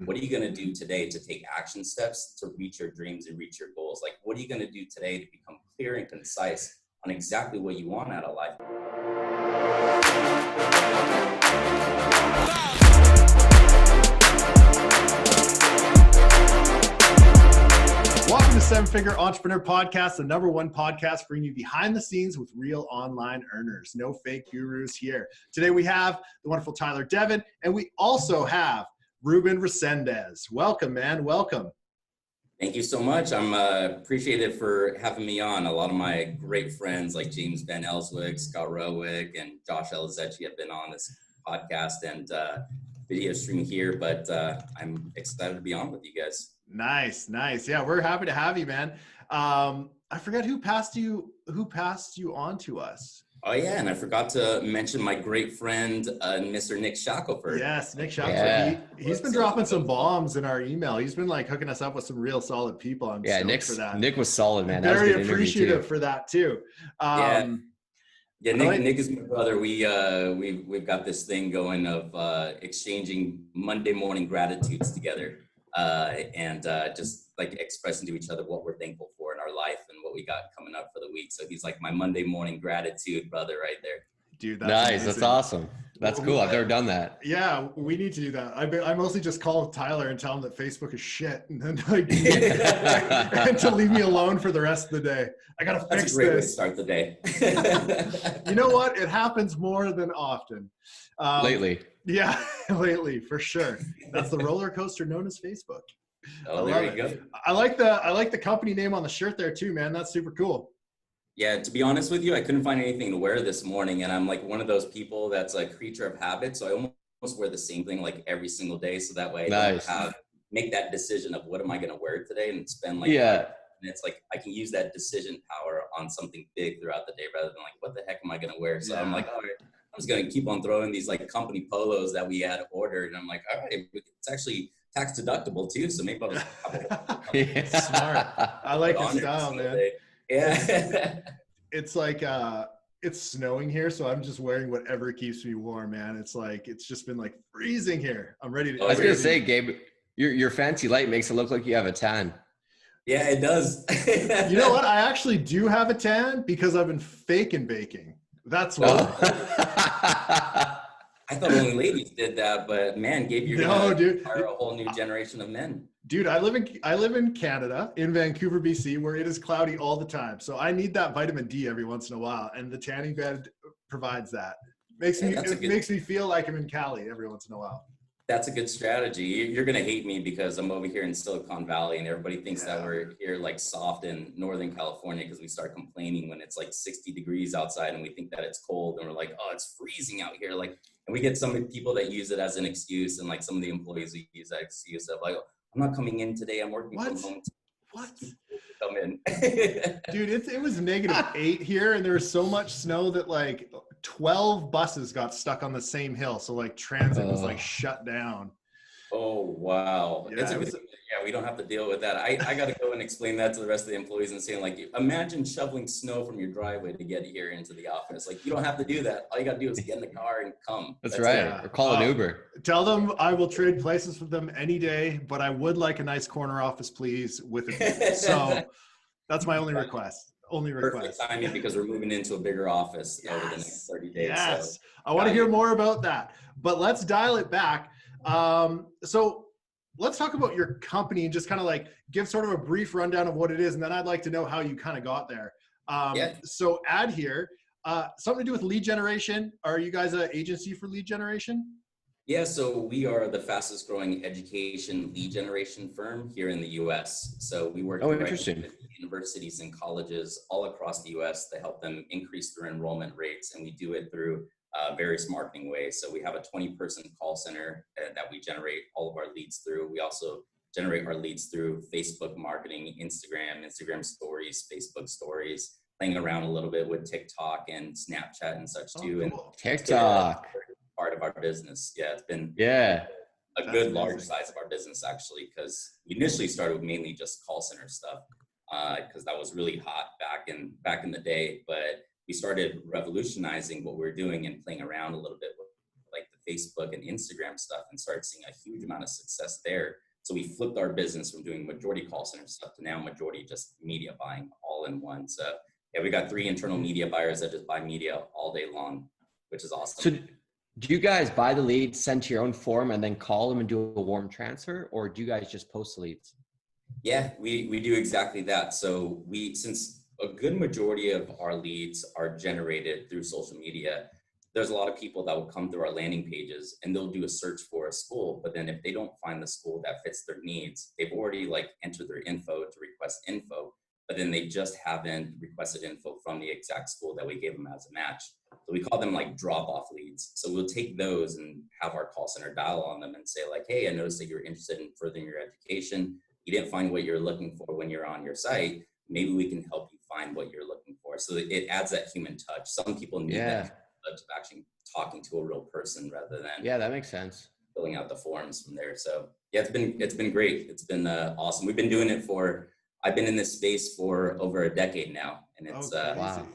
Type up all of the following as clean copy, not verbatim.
What are you going to do today to take action steps to reach your dreams and reach your goals? Like, what are you going to do today to become clear and concise on exactly what you want out of life? Welcome to Seven Figure Entrepreneur Podcast, the #1 podcast bringing you behind the scenes with real online earners. No fake gurus here. Today we have the wonderful Tyler Devon, and we also have Ruben Resendez. Welcome, man. Welcome. Thank you so much. I'm appreciated for having me on. A lot of my great friends like James Van Elswick, Scott Rowick, and Josh Elizetti have been on this podcast and video stream here, but I'm excited to be on with you guys. Nice. Yeah, we're happy to have you, man. I forgot who passed you on to us. Oh yeah, and I forgot to mention my great friend, Mr. Nick Shackelford. Yes, Nick Shackelford. He's been dropping some bombs in our email. He's been like hooking us up with some real solid people. I'm stoked for that. Nick was solid, man. Very appreciative for that too. Yeah, Nick is my brother. We've got this thing going of exchanging Monday morning gratitudes together. And just like expressing to each other what we're thankful for in our life and what we got coming up for the week. So he's like my Monday morning gratitude brother right there. Dude, that's nice. amazing. That's awesome. That's cool. I've never done that. Yeah, we need to do that. I mostly just call Tyler and tell him that Facebook is shit, and then like, and to leave me alone for the rest of the day. I gotta fix That's a great way to this. start the day. You know what? It happens more than often. Lately. Yeah, lately for sure. That's the roller coaster known as Facebook. Oh, there you go. I like the company name on the shirt there too, man. That's super cool. Yeah, to be honest with you, I couldn't find anything to wear this morning, and I'm like one of those people that's a creature of habit. So I almost wear the same thing like every single day, so that way I don't make that decision of what am I going to wear today and spend like. And it's like I can use that decision power on something big throughout the day rather than like what the heck am I going to wear? So I'm like, all right. I was going to keep on throwing these like company polos that we had ordered. And I'm like, all right, it's actually tax deductible too. So maybe I'll just Smart. I like your style, man. Yeah. It's like, it's snowing here. So I'm just wearing whatever keeps me warm, man. It's like, it's just been like freezing here. I'm ready to. I was going to say, Gabe, your fancy light makes it look like you have a tan. Yeah, it does. You know what? I actually do have a tan because I've been faking baking. That's what. I thought only ladies did that, but man, Gabe, you're gonna hire a whole new generation of men. Dude, I live in Canada, in Vancouver, BC, where it is cloudy all the time. So I need that vitamin D every once in a while, and the tanning bed provides that. It makes me feel like I'm in Cali every once in a while. That's a good strategy. You're going to hate me because I'm over here in Silicon Valley and everybody thinks that we're here like soft in Northern California because we start complaining when it's like 60 degrees outside and we think that it's cold and we're like, oh, it's freezing out here. Like, and we get some people that use it as an excuse and like some of the employees who use that excuse of like, oh, I'm not coming in today. I'm working from home. What? Come in. Dude, it was -8 here and there was so much snow that like 12 buses got stuck on the same hill. So like transit was like shut down. Oh, wow. Yeah, we don't have to deal with that. I got to go and explain that to the rest of the employees and saying like, imagine shoveling snow from your driveway to get here into the office. Like you don't have to do that. All you got to do is get in the car and come. That's right. Yeah. Or call an Uber. Tell them I will trade places with them any day, but I would like a nice corner office, please, with it. So that's my only request. Perfect timing because we're moving into a bigger office over the next 30 days. Yes. So. I want to hear more about that, but let's dial it back. So let's talk about your company and just kind of like give sort of a brief rundown of what it is. And then I'd like to know how you kind of got there. So adHere, something to do with lead generation. Are you guys an agency for lead generation? Yeah, so we are the fastest growing education lead generation firm here in the US. So we work with universities and colleges all across the US to help them increase their enrollment rates. And we do it through various marketing ways. So we have a 20-person call center that we generate all of our leads through. We also generate our leads through Facebook marketing, Instagram stories, Facebook stories, playing around a little bit with TikTok and Snapchat and such too. Cool. And TikTok. Part of our business. Yeah, it's been a good large size of our business actually, because we initially started with mainly just call center stuff because that was really hot back in the day. But we started revolutionizing what we were doing and playing around a little bit with like the Facebook and Instagram stuff and started seeing a huge amount of success there. So we flipped our business from doing majority call center stuff to now majority just media buying all in one. So yeah, we got 3 internal media buyers that just buy media all day long, which is awesome. So do you guys buy the leads, send to your own form, and then call them and do a warm transfer? Or do you guys just post the leads? Yeah, we do exactly that. So since a good majority of our leads are generated through social media, there's a lot of people that will come through our landing pages and they'll do a search for a school. But then if they don't find the school that fits their needs, they've already like entered their info to request info, but then they just haven't requested info from the exact school that we gave them as a match. So we call them like drop-off leads. So we'll take those and have our call center dial on them and say like, hey, I noticed that you're interested in furthering your education. You didn't find what you're looking for when you're on your site. Maybe we can help you find what you're looking for. So it adds that human touch. Some people need that touch of actually talking to a real person rather than that makes sense, filling out the forms from there. So yeah, it's been great. It's been awesome. We've been doing it I've been in this space for over a decade now, and it's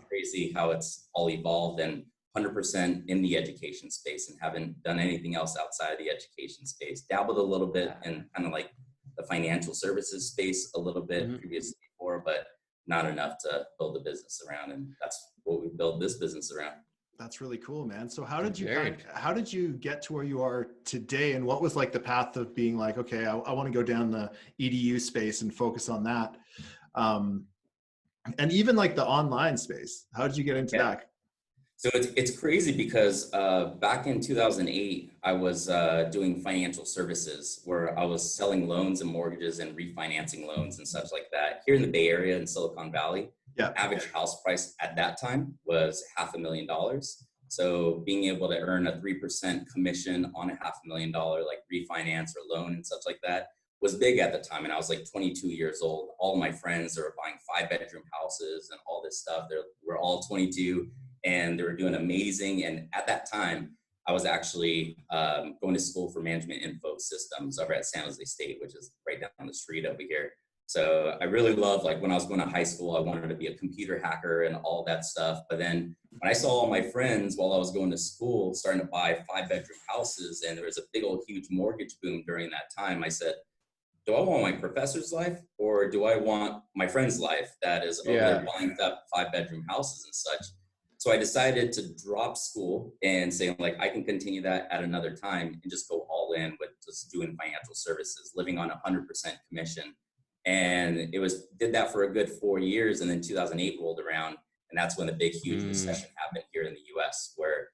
crazy how it's all evolved, and 100% in the education space and haven't done anything else outside of the education space. Dabbled a little bit in kind of like the financial services space a little bit previously before, but not enough to build a business around. And that's what we build this business around. That's really cool, man. So how did you get to where you are today? And what was like the path of being like, okay, I want to go down the EDU space and focus on that. And even like the online space, how did you get into that? So it's crazy because back in 2008, I was doing financial services where I was selling loans and mortgages and refinancing loans and such like that here in the Bay Area in Silicon Valley. Average house price at that time was $500,000. So being able to earn a 3% commission on a $500,000 like refinance or loan and such like that was big at the time. And I was like 22 years old. All my friends are buying 5-bedroom houses and all this stuff. We're all 22 and they were doing amazing. And at that time, I was actually going to school for management info systems over at San Jose State, which is right down the street over here. So I really loved, like when I was going to high school, I wanted to be a computer hacker and all that stuff. But then when I saw all my friends while I was going to school starting to buy 5-bedroom houses and there was a big old huge mortgage boom during that time, I said, do I want my professor's life or do I want my friend's life that is over there buying up 5-bedroom houses and such? So I decided to drop school and say like, I can continue that at another time and just go all in with just doing financial services, living on 100% commission. And did that for a good 4 years. And then 2008 rolled around. And that's when the big, huge recession happened here in the US, where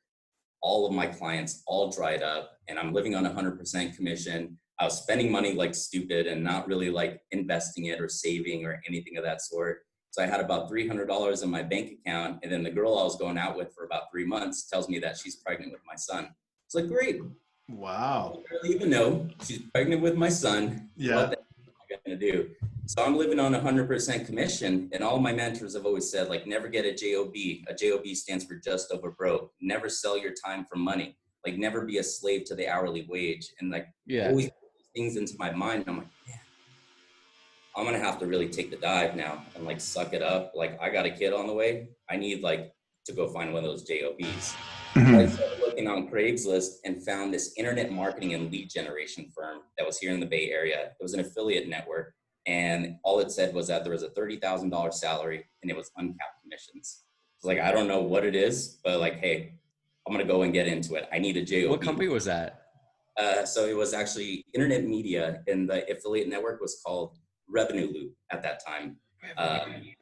all of my clients all dried up and I'm living on 100% commission. I was spending money like stupid and not really like investing it or saving or anything of that sort. So I had about $300 in my bank account. And then the girl I was going out with for about 3 months tells me that she's pregnant with my son. It's like, great. Wow. I don't even know. She's pregnant with my son. Yeah. What the heck am I gonna do? So I'm living on 100% commission. And all my mentors have always said, like, never get a JOB. A JOB stands for just over broke. Never sell your time for money. Like, never be a slave to the hourly wage. And like, always put things into my mind. I'm like, man, I'm gonna have to really take the dive now and like suck it up. Like, I got a kid on the way. I need like to go find one of those JOBs. I started looking on Craigslist and found this internet marketing and lead generation firm that was here in the Bay Area. It was an affiliate network. And all it said was that there was a $30,000 salary and it was uncapped commissions. It's like, I don't know what it is, but like, hey, I'm going to go and get into it. I need a JOB. What company was that? So it was actually internet media, and the affiliate network was called Revenue Loop at that time.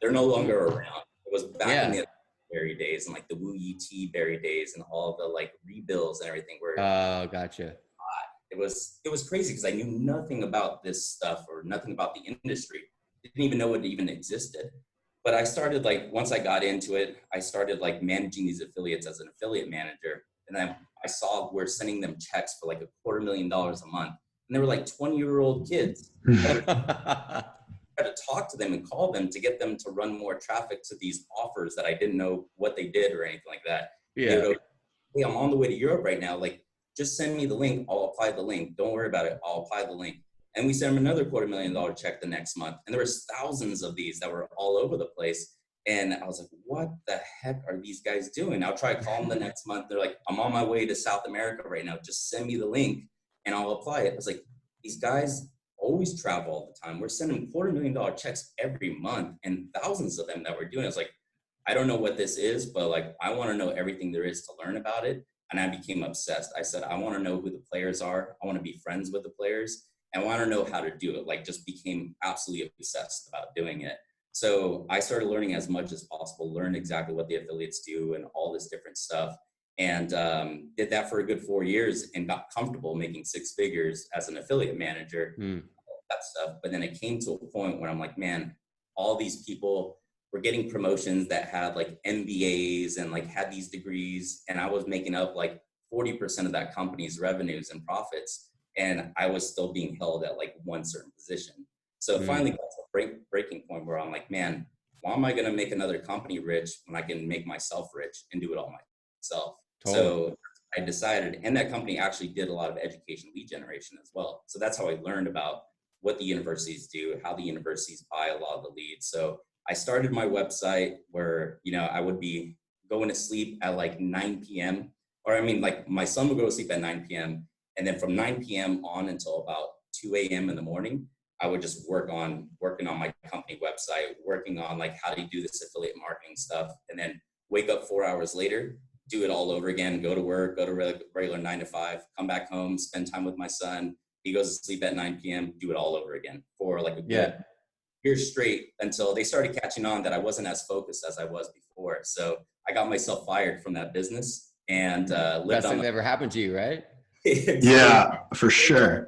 They're no longer around. It was back in the Berry days and like the Wu Yi Tea Berry days and all the like rebills and everything were gotcha. It was crazy because I knew nothing about this stuff or nothing about the industry. Didn't even know it even existed. But I started like, once I got into it, I started like managing these affiliates as an affiliate manager. And then I saw we're sending them checks for like $250,000 a month. And they were like 20-year-old kids. I had to talk to them and call them to get them to run more traffic to these offers that I didn't know what they did or anything like that. Yeah. They would go, hey, I'm on the way to Europe right now. Like, just send me the link. I'll apply the link. Don't worry about it. I'll apply the link. And we sent them another $250,000 check the next month. And there was thousands of these that were all over the place. And I was like, what the heck are these guys doing? I'll try to call them the next month. They're like, I'm on my way to South America right now. Just send me the link and I'll apply it. I was like, these guys always travel all the time. We're sending $250,000 checks every month and thousands of them that we're doing. I was like, I don't know what this is, but like, I want to know everything there is to learn about it. And I became obsessed. I said, I want to know who the players are. I want to be friends with the players and I want to know how to do it. Like just became absolutely obsessed about doing it. So I started learning as much as possible, learned exactly what the affiliates do and all this different stuff. And did that for a good 4 years and got comfortable making 6 figures as an affiliate manager, that stuff. But then it came to a point where I'm like, man, all these people were getting promotions that had like MBAs and like had these degrees. And I was making up like 40% of that company's revenues and profits. And I was still being held at like one certain position. So it finally got to a breaking point where I'm like, man, why am I going to make another company rich when I can make myself rich and do it all myself? Totally. So I decided, and that company actually did a lot of education lead generation as well. So that's how I learned about what the universities do, how the universities buy a lot of the leads. So I started my website where, you know, I would be going to sleep at like 9 p.m. Or I mean, like my son would go to sleep at 9 p.m. And then from 9 p.m. on until about 2 a.m. in the morning, I would just working on my company website, working on like how to do this affiliate marketing stuff, and then wake up 4 hours later, do it all over again, go to work, go to regular 9 to 5, come back home, spend time with my son. He goes to sleep at 9 p.m., do it all over again for like a good year straight until they started catching on that I wasn't as focused as I was before. So I got myself fired from that business and lived best thing that ever happened to you, right? Yeah, for sure.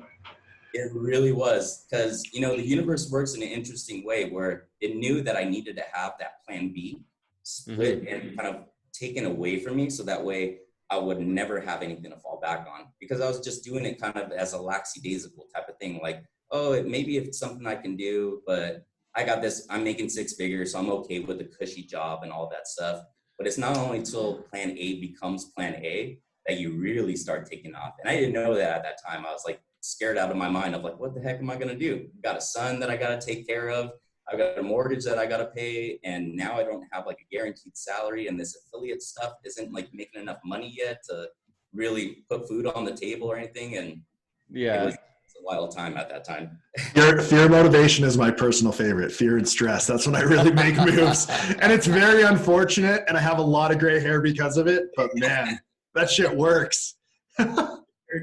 It really was, because, you know, the universe works in an interesting way where it knew that I needed to have that plan B split and kind of taken away from me. So that way I would never have anything to fall back on, because I was just doing it kind of as a lackadaisical type of thing. Like, oh, maybe if it's something I can do, but I got this, I'm making 6 figures, so I'm okay with a cushy job and all that stuff. But it's not only till plan A becomes plan A that you really start taking off. And I didn't know that at that time. I was like scared out of my mind of like, what the heck am I going to do? I've got a son that I got to take care of. I've got a mortgage that I got to pay. And now I don't have like a guaranteed salary. And this affiliate stuff isn't like making enough money yet to really put food on the table or anything. And it was a wild time at that time. Fear motivation is my personal favorite. Fear and stress. That's when I really make moves. And it's very unfortunate. And I have a lot of gray hair because of it. But man, that shit works. It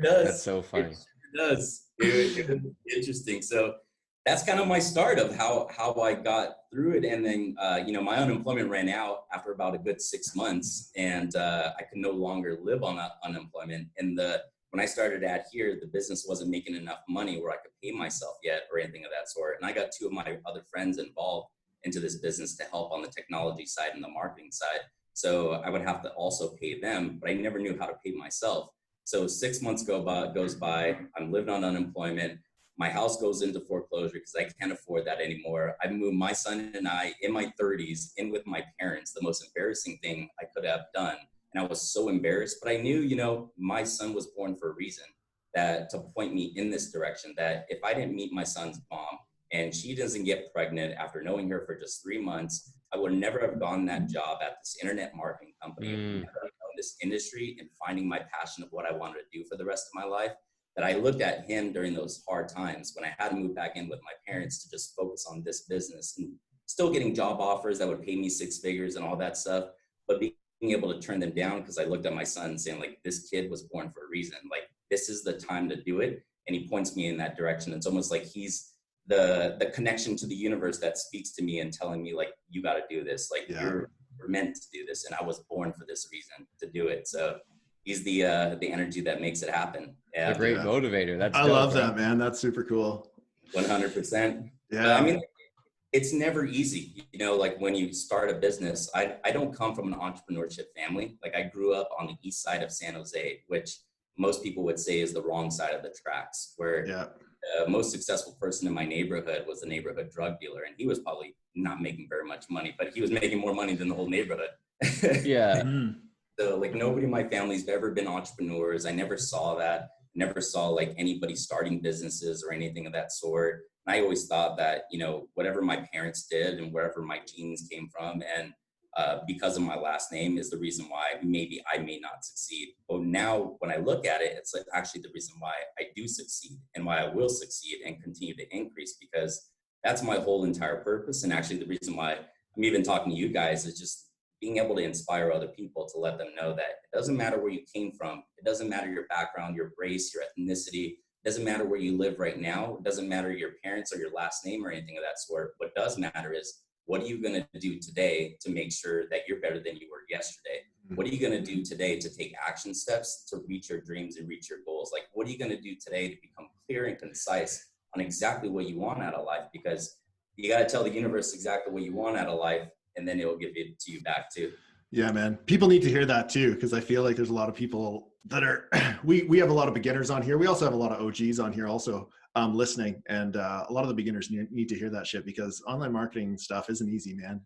does. That's so funny. It does. It was interesting. So that's kind of my start of how I got through it. And then, you know, my unemployment ran out after about a good 6 months, and I could no longer live on that unemployment. And when I started adHere, the business wasn't making enough money where I could pay myself yet or anything of that sort. And I got 2 of my other friends involved into this business to help on the technology side and the marketing side. So I would have to also pay them, but I never knew how to pay myself. So 6 months goes by, I'm living on unemployment. My house goes into foreclosure because I can't afford that anymore. I moved my son and I in my 30s in with my parents, the most embarrassing thing I could have done. And I was so embarrassed, but I knew, you know, my son was born for a reason, that to point me in this direction, that if I didn't meet my son's mom and she doesn't get pregnant after knowing her for just 3 months, I would never have gotten that job at this internet marketing company, never have known this industry and finding my passion of what I wanted to do for the rest of my life. That I looked at him during those hard times when I had to move back in with my parents to just focus on this business and still getting job offers that would pay me 6 figures and all that stuff, but being able to turn them down because I looked at my son saying like, this kid was born for a reason. Like, this is the time to do it. And he points me in that direction. It's almost like he's the connection to the universe that speaks to me and telling me like, you got to do this. Like you're meant to do this. And I was born for this reason to do it. So he's the energy that makes it happen. Yeah, a great motivator. That's I love that, man. That's super cool. 100%. Yeah. But, I mean, it's never easy. You know, like when you start a business, I don't come from an entrepreneurship family. Like I grew up on the east side of San Jose, which most people would say is the wrong side of the tracks, where the most successful person in my neighborhood was the neighborhood drug dealer. And he was probably not making very much money, but he was making more money than the whole neighborhood. Yeah. So like nobody in my family's ever been entrepreneurs. I never saw that. never saw like anybody starting businesses or anything of that sort. And I always thought that, you know, whatever my parents did and wherever my genes came from, and because of my last name is the reason why maybe I may not succeed. But now when I look at it, it's like actually the reason why I do succeed and why I will succeed and continue to increase, because that's my whole entire purpose. And actually the reason why I'm even talking to you guys is just being able to inspire other people, to let them know that it doesn't matter where you came from. It doesn't matter your background, your race, your ethnicity. It doesn't matter where you live right now. It doesn't matter your parents or your last name or anything of that sort. What does matter is, what are you going to do today to make sure that you're better than you were yesterday? What are you going to do today to take action steps to reach your dreams and reach your goals? Like, what are you going to do today to become clear and concise on exactly what you want out of life? Because you got to tell the universe exactly what you want out of life, and then it will give it to you back too. Yeah, man. People need to hear that too, because I feel like there's a lot of people that are, we have a lot of beginners on here. We also have a lot of OGs on here also listening. And a lot of the beginners need to hear that shit, because online marketing stuff isn't easy, man.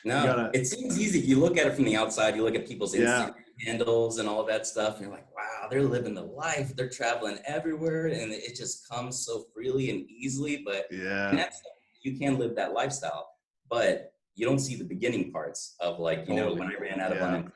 No, it seems easy. You look at it from the outside, you look at people's Instagram handles and all of that stuff, and you're like, wow, they're living the life. They're traveling everywhere, and it just comes so freely and easily. But you can live that lifestyle, but you don't see the beginning parts of, like, you know, when I ran out of unemployment,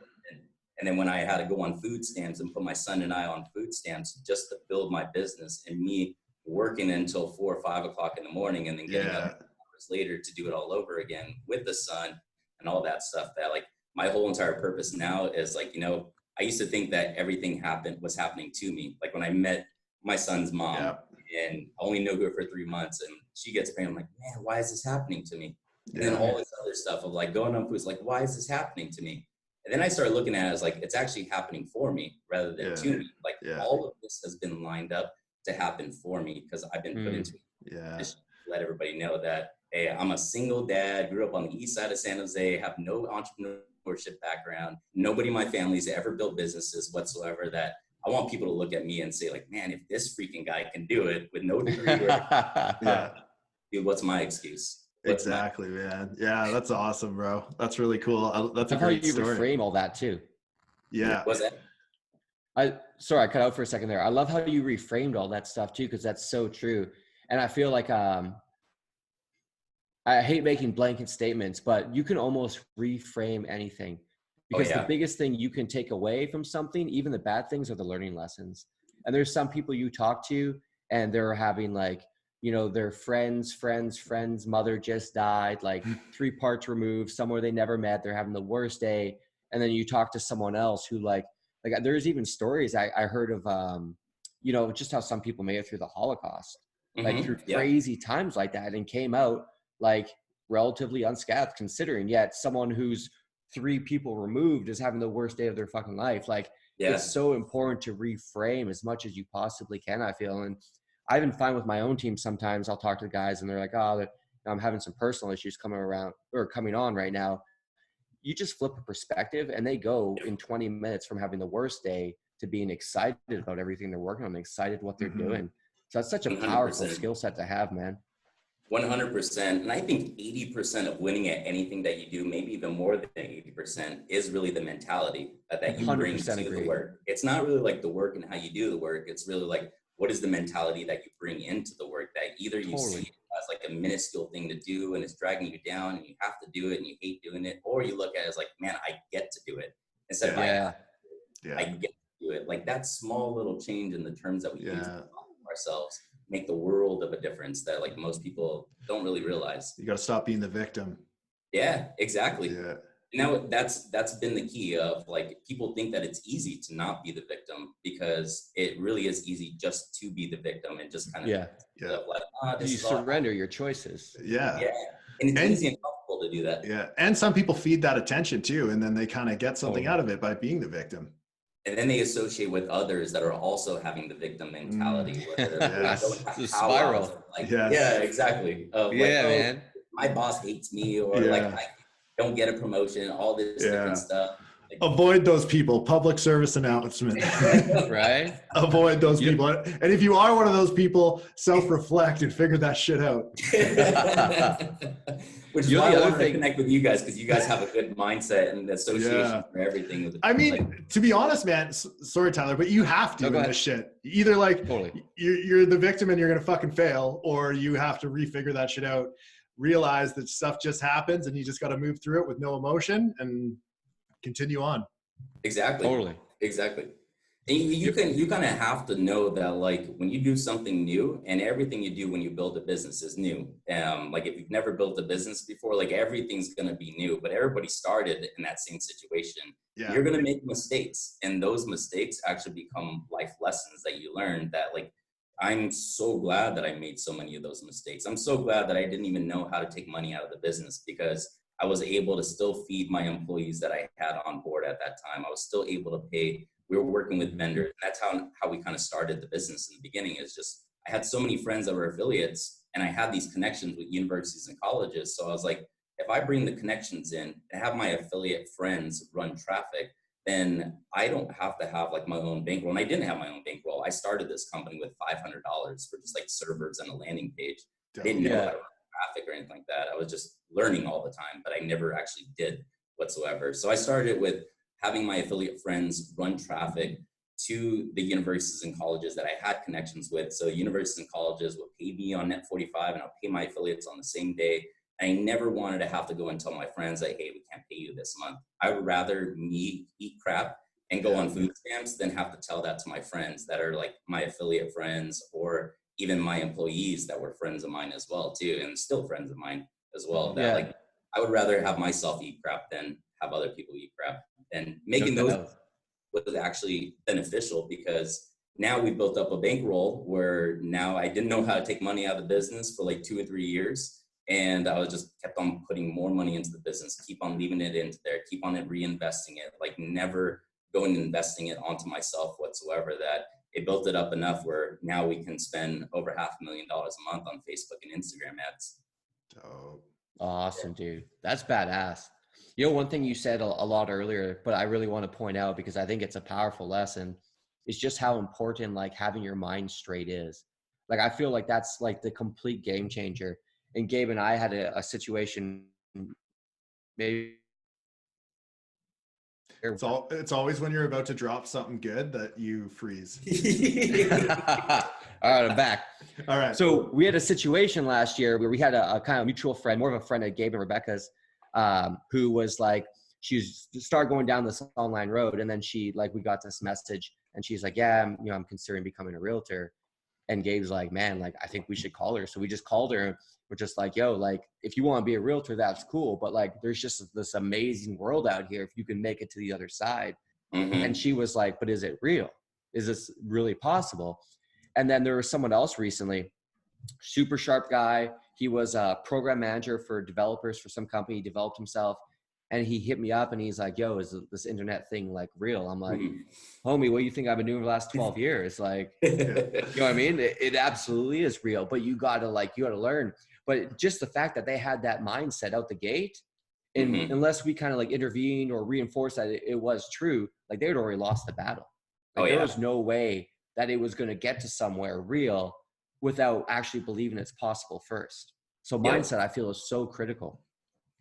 and then when I had to go on food stamps and put my son and I on food stamps just to build my business, and me working until 4 or 5 o'clock in the morning, and then getting up hours later to do it all over again with the son and all that stuff. That, like, my whole entire purpose now is, like, you know, I used to think that everything was happening to me. Like when I met my son's mom and I only knew her for 3 months, and she gets pregnant, I'm like, man, why is this happening to me? And then all this other stuff of like going on foods, like, why is this happening to me? And then I started looking at it as like, it's actually happening for me rather than to me. Like all of this has been lined up to happen for me, because I've been put into it. Just let everybody know that, hey, I'm a single dad, grew up on the east side of San Jose, have no entrepreneurship background. Nobody in my family's ever built businesses whatsoever. That I want people to look at me and say, like, man, if this freaking guy can do it with no degree, dude, what's my excuse? Exactly, man. Yeah, that's awesome, bro. That's really cool. That's a great story. How you reframe all that too. Yeah. What's that? Sorry, I cut out for a second there. I love how you reframed all that stuff too, because that's so true. And I feel like I hate making blanket statements, but you can almost reframe anything, because the biggest thing you can take away from something, even the bad things, are the learning lessons. And there's some people you talk to and they're having, like, you know, their friend's mother just died, like 3 parts removed, somewhere they never met. They're having the worst day. And then you talk to someone else who like there's even stories I heard of, you know, just how some people made it through the Holocaust, like through crazy times like that, and came out like relatively unscathed, considering. Yet someone who's 3 people removed is having the worst day of their fucking life. Like, it's so important to reframe as much as you possibly can, I feel. And I even find with my own team, sometimes I'll talk to the guys and they're like, oh, I'm having some personal issues coming on right now. You just flip a perspective and they go in 20 minutes from having the worst day to being excited about everything they're working on, excited what they're doing. So that's such a powerful 100%. Skill set to have, man. 100%. And I think 80% of winning at anything that you do, maybe even more than 80%, is really the mentality that you bring to the work. It's not really like the work and how you do the work. It's really like, what is the mentality that you bring into the work, that either you see it as like a minuscule thing to do and it's dragging you down and you have to do it and you hate doing it, or you look at it as like, man, I get to do it, instead of I get to do it. Like that small little change in the terms that we use to ourselves make the world of a difference that like most people don't really realize. You got to stop being the victim. Yeah, exactly. Now that's been the key of, like, people think that it's easy to not be the victim, because it really is easy just to be the victim and just kind of like, you surrender your choices. And it's easy and comfortable to do that. And some people feed that attention too, and then they kind of get something out of it by being the victim. And then they associate with others that are also having the victim mentality. It's a spiral. Like, yeah, exactly. Man. My boss hates me, or like I don't get a promotion, all this different stuff. Avoid those people. Public service announcement. Right? Avoid those people. And if you are one of those people, self-reflect and figure that shit out. Which is why I wanted to connect with you guys, because you guys have a good mindset and association for everything. With I mean, to be honest, man, sorry, Tyler, but you have to in this shit. Either like you're the victim and you're going to fucking fail, or you have to refigure that shit out. Realize that stuff just happens and you just got to move through it with no emotion and continue on. Exactly. Totally. Exactly. And you kind of have to know that, like, when you do something new, and everything you do when you build a business is new. Like if you've never built a business before, like everything's going to be new, but everybody started in that same situation. Yeah. You're going to make mistakes, and those mistakes actually become life lessons that you learn. That, like, I'm so glad that I made so many of those mistakes. I'm so glad that I didn't even know how to take money out of the business, because I was able to still feed my employees that I had on board at that time. I was still able to pay. We were working with vendors. And that's how we kind of started the business in the beginning. Is just, I had so many friends that were affiliates, and I had these connections with universities and colleges. So I was like, if I bring the connections in and have my affiliate friends run traffic, then I don't have to have like my own bankroll. And I didn't have my own bankroll. I started this company with $500 for just like servers and a landing page. I didn't know how to run traffic or anything like that. I was just learning all the time, but I never actually did whatsoever. So I started with having my affiliate friends run traffic to the universities and colleges that I had connections with. So universities and colleges would pay me on Net45, and I'll pay my affiliates on the same day. I never wanted to have to go and tell my friends, like, hey, we can't pay you this month. I would rather me eat crap and go on food stamps than have to tell that to my friends that are like my affiliate friends, or even my employees that were friends of mine as well too, and still friends of mine as well. That like, I would rather have myself eat crap than have other people eat crap. And making those was actually beneficial, because now we built up a bankroll where now I didn't know how to take money out of the business for like 2 or 3 years. And I was just kept on putting more money into the business, keep on leaving it into there, keep on reinvesting it, like never going and investing it onto myself whatsoever, that it built it up enough where now we can spend over $500,000 a month on Facebook and Instagram ads. Dope. Awesome, dude. That's badass. You know, one thing you said a lot earlier, but I really want to point out because I think it's a powerful lesson, is just how important like having your mind straight is. Like, I feel like that's like the complete game changer. And Gabe and I had a situation maybe. It's always when you're about to drop something good that you freeze. All right, I'm back. All right. So we had a situation last year where we had a kind of mutual friend, more of a friend of Gabe and Rebecca's, who was like, she started going down this online road. And then we got this message and she's like, yeah, I'm considering becoming a realtor. And Gabe's like, man, like, I think we should call her. So we just called her. We're just like, yo, like, if you want to be a realtor, that's cool. But like, there's just this amazing world out here if you can make it to the other side. Mm-hmm. And she was like, but is it real? Is this really possible? And then there was someone else recently, super sharp guy. He was a program manager for developers for some company. He developed himself. And he hit me up and he's like, yo, is this internet thing like real? I'm like, homie, what do you think I've been doing for the last 12 years? Like, you know what I mean? It absolutely is real, but you gotta learn. But just the fact that they had that mindset out the gate, and unless we kind of like intervened or reinforced that it was true, like they had already lost the battle. Like, there was no way that it was going to get to somewhere real without actually believing it's possible first. So mindset, I feel, is so critical.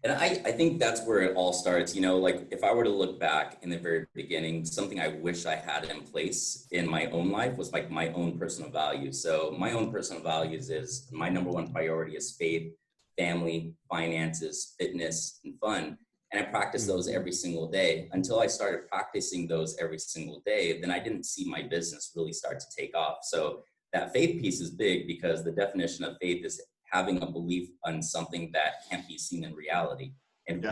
And I think that's where it all starts. You know, like if I were to look back in the very beginning, something I wish I had in place in my own life was like my own personal values. So my own personal values is my number one priority is faith, family, finances, fitness, and fun. And I practice those every single day. Until I started practicing those every single day, then I didn't see my business really start to take off. So that faith piece is big, because the definition of faith is having a belief on something that can't be seen in reality. And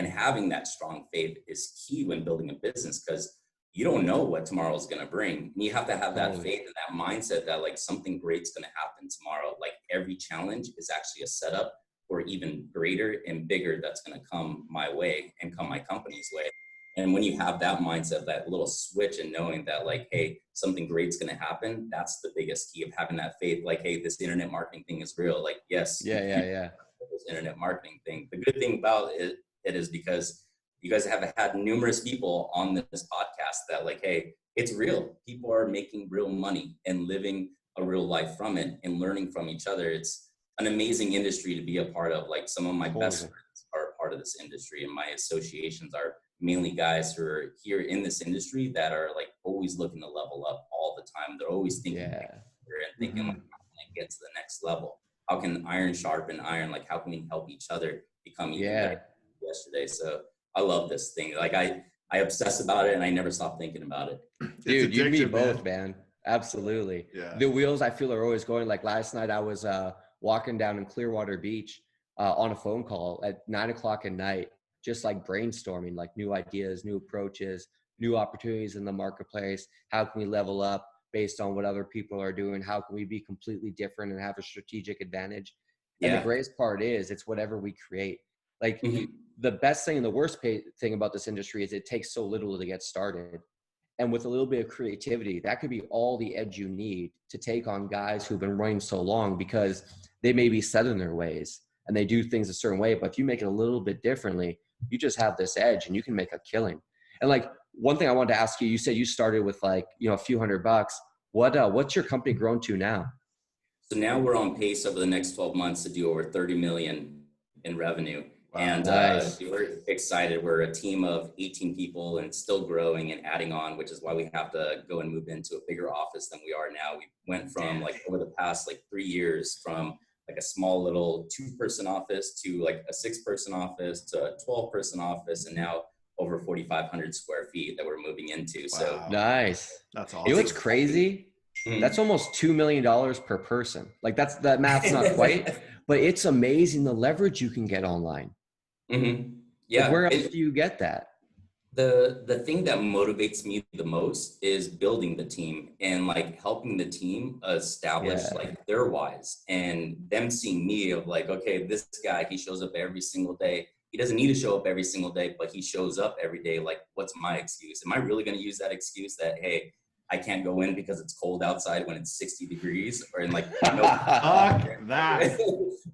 having that strong faith is key when building a business, because you don't know what tomorrow is going to bring. And you have to have that faith and that mindset that like something great's going to happen tomorrow. Like every challenge is actually a setup for even greater and bigger that's going to come my way and come my company's way. And when you have that mindset, that little switch, and knowing that like, hey, something great's going to happen, that's the biggest key of having that faith. Like, hey, this internet marketing thing is real. Like, yes. Yeah. This internet marketing thing. The good thing about it is because you guys have had numerous people on this podcast that like, hey, it's real. People are making real money and living a real life from it and learning from each other. It's an amazing industry to be a part of. Like some of my best friends are a part of this industry, and my associations are mainly guys who are here in this industry that are like always looking to level up all the time. They're always thinking and thinking like, how can I get to the next level? How can iron sharpen iron? Like how can we help each other become even better yesterday? So I love this thing. Like I obsess about it and I never stop thinking about it. Dude, you and me both, man. Absolutely. Yeah. The wheels I feel are always going. Like last night I was walking down in Clearwater Beach on a phone call at 9:00 at night, just like brainstorming, like new ideas, new approaches, new opportunities in the marketplace. How can we level up based on what other people are doing? How can we be completely different and have a strategic advantage? And the greatest part is it's whatever we create. Like the best thing and the worst thing about this industry is it takes so little to get started. And with a little bit of creativity, that could be all the edge you need to take on guys who've been running so long, because they may be set in their ways and they do things a certain way. But if you make it a little bit differently, you just have this edge and you can make a killing. And like one thing I wanted to ask you, you said you started with like, you know, a few $100. What's your company grown to now? So now we're on pace over the next 12 months to do over 30 million in revenue. Wow, and we're excited. We're a team of 18 people and still growing and adding on, which is why we have to go and move into a bigger office than we are now. We went from like over the past like 3 years from like a small little 2-person office to like a 6-person office to a 12-person office, and now over 4,500 square feet that we're moving into. Wow. So nice. That's awesome. You know what's crazy? That's almost $2 million per person. Like that math's not quite, but it's amazing the leverage you can get online. Yeah. Like where else do you get that? The thing that motivates me the most is building the team and like helping the team establish like their whys, and them seeing me of like, okay, this guy, he shows up every single day. He doesn't need to show up every single day, but he shows up every day. Like, what's my excuse? Am I really going to use that excuse that, hey, I can't go in because it's cold outside when it's 60 degrees, or in like, no, that.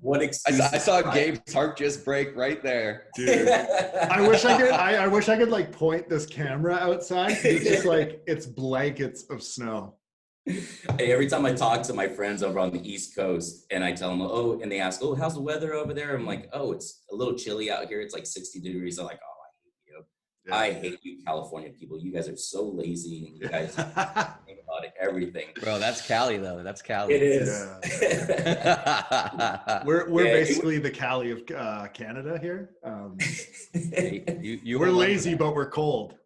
What excuse? I saw Gabe's heart just break right there, dude. I wish I could like point this camera outside. It's just like it's blankets of snow. Hey, every time I talk to my friends over on the East Coast and I tell them, oh, and they ask, oh, how's the weather over there? I'm like, oh, it's a little chilly out here. It's like 60 degrees. I'm like, oh, I hate you. Yeah. I hate you California people. You guys are so lazy and you guys think about everything. Bro, that's Cali though. That's Cali. It is. Yeah. We're basically the Cali of Canada here. We're lazy, but we're cold.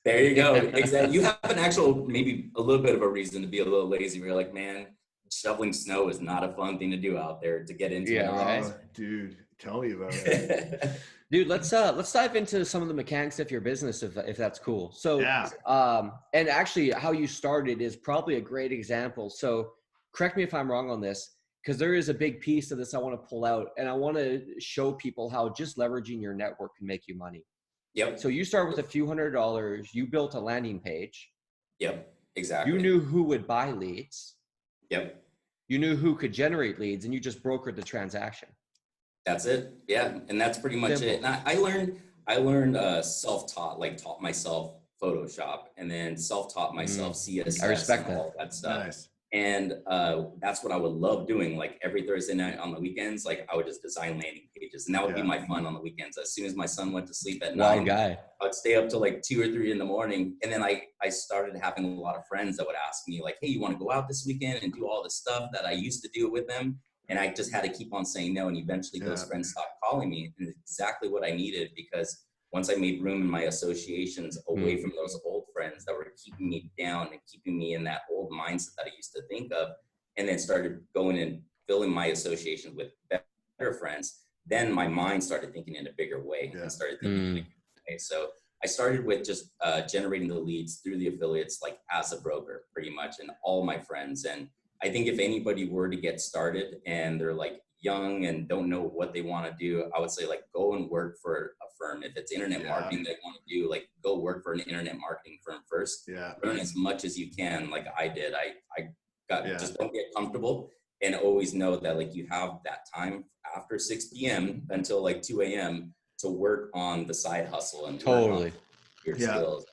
There you go. Exactly. You have an actual, maybe a little bit of a reason to be a little lazy. Where you're like, man, shoveling snow is not a fun thing to do out there to get into. Yeah, right. Dude, tell me about it. Dude, let's dive into some of the mechanics of your business, if that's cool. So, and actually, how you started is probably a great example. So, correct me if I'm wrong on this, because there is a big piece of this I want to pull out, and I want to show people how just leveraging your network can make you money. Yep. So you start with a few $100. You built a landing page. Yep, exactly. You knew who would buy leads. Yep. You knew who could generate leads, and you just brokered the transaction. That's it. Yeah, and that's pretty much it. And I learned self-taught, like taught myself Photoshop, and then self-taught myself CSS. I respect and all that stuff. Nice. And that's what I would love doing. Like every Thursday night on the weekends, like I would just design landing pages, and that would be my fun on the weekends. As soon as my son went to sleep at 9, I would stay up till like 2 or 3 in the morning. And then I started having a lot of friends that would ask me like, hey, you want to go out this weekend and do all the stuff that I used to do with them? And I just had to keep on saying no. And eventually those friends stopped calling me, and it's exactly what I needed, because once I made room in my associations away from those old friends that were keeping me down and keeping me in that old mindset that I used to think of, and then started going and filling my associations with better friends, then my mind started thinking in a bigger way and started thinking, okay, so I started with just generating the leads through the affiliates, like as a broker pretty much, and all my friends. And I think if anybody were to get started and they're like young and don't know what they want to do, I would say like go and work for a firm. If it's internet marketing they want to do, like go work for an internet marketing firm first. Learn as much as you can, like I did. I got just don't get comfortable, and always know that like you have that time after 6 p.m. until like 2 a.m. to work on the side hustle and totally your skills.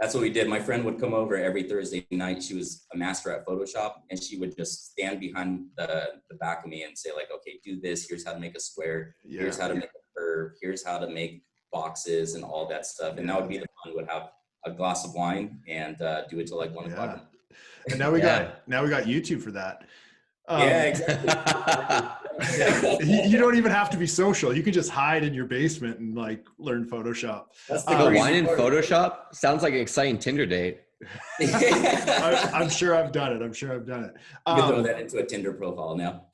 That's what we did. My friend would come over every Thursday night. She was a master at Photoshop, and she would just stand behind the back of me and say like, okay, do this. Here's how to make a square. Here's how to make a curve. Here's how to make boxes and all that stuff. And that would be the fun. Would have a glass of wine and do it till like 1 o'clock. And now we got YouTube for that. Exactly. You don't even have to be social. You can just hide in your basement and like learn Photoshop. That's the wine in Photoshop sounds like an exciting Tinder date. I'm sure I've done it. You can throw that into a Tinder profile now.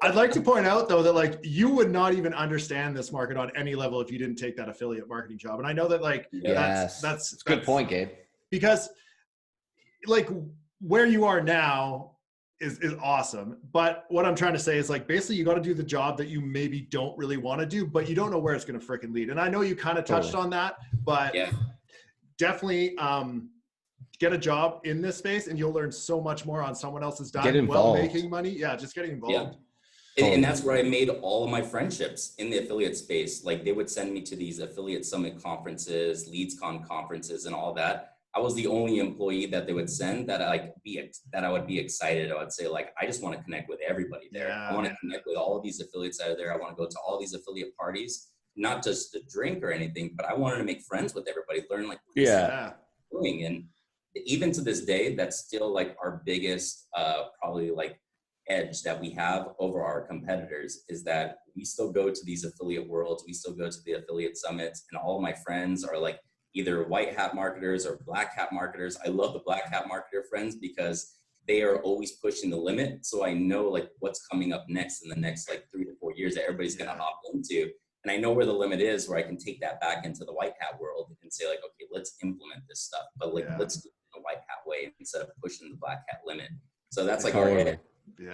I'd like to point out though that like you would not even understand this market on any level if you didn't take that affiliate marketing job. And I know that like that's a good point, Gabe. Because like where you are now is awesome. But what I'm trying to say is like, basically you got to do the job that you maybe don't really want to do, but you don't know where it's going to freaking lead. And I know you kind of touched on that, but definitely get a job in this space and you'll learn so much more on someone else's dime while making money. Yeah. Just getting involved. Yeah. And that's where I made all of my friendships in the affiliate space. Like they would send me to these affiliate summit conferences, LeadsCon conferences and all that. I was the only employee that they would send that I would be excited. I would say like, I just want to connect with everybody there. I want to connect with all of these affiliates out of there. I want to go to all these affiliate parties, not just to drink or anything, but I wanted to make friends with everybody, learn like what they're doing. And even to this day, that's still like our biggest, probably like edge that we have over our competitors is that we still go to these affiliate worlds. We still go to the affiliate summits and all of my friends are like, either white hat marketers or black hat marketers. I love the black hat marketer friends because they are always pushing the limit. So I know like what's coming up next in the next like 3 to 4 years that everybody's going to hop into. And I know where the limit is where I can take that back into the white hat world and say like, okay, let's implement this stuff, but like, let's do it in a white hat way instead of pushing the black hat limit. So that's like our edge.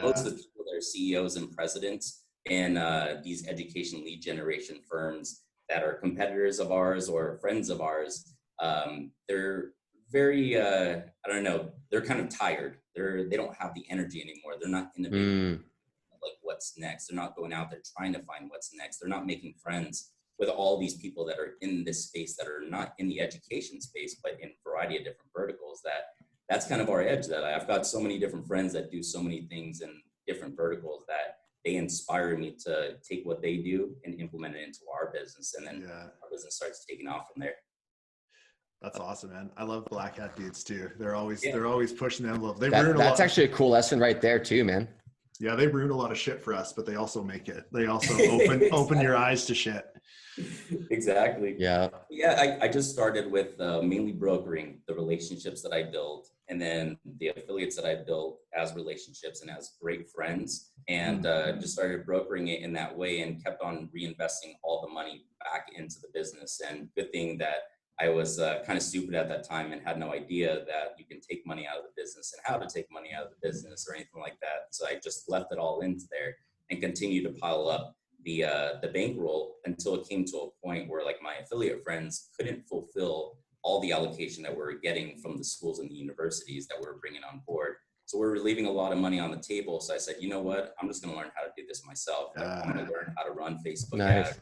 Most of the people that are CEOs and presidents in these education lead generation firms that are competitors of ours or friends of ours, they're very, I don't know, they're kind of tired. They don't have the energy anymore. They're not innovating like what's next. They're not going out there trying to find what's next. They're not making friends with all these people that are in this space that are not in the education space, but in a variety of different verticals. That's kind of our edge. That I've got so many different friends that do so many things in different verticals that they inspire me to take what they do and implement it into our business. And then our business starts taking off from there. That's awesome, man. I love black hat dudes too. They're always pushing the envelope. That's actually a cool lesson right there too, man. Yeah. They ruin a lot of shit for us, but they also make it. They also open your eyes to shit. Exactly. Yeah. I just started with mainly brokering the relationships that I built and then the affiliates that I built as relationships and as great friends, and just started brokering it in that way and kept on reinvesting all the money back into the business. And good thing that I was kind of stupid at that time and had no idea that you can take money out of the business and how to take money out of the business or anything like that. So I just left it all into there and continued to pile up the bankroll until it came to a point where like my affiliate friends couldn't fulfill all the allocation that we're getting from the schools and the universities that we're bringing on board. So we're leaving a lot of money on the table. So I said, you know what, I'm just going to learn how to do this myself. I'm going to learn how to run Facebook ads,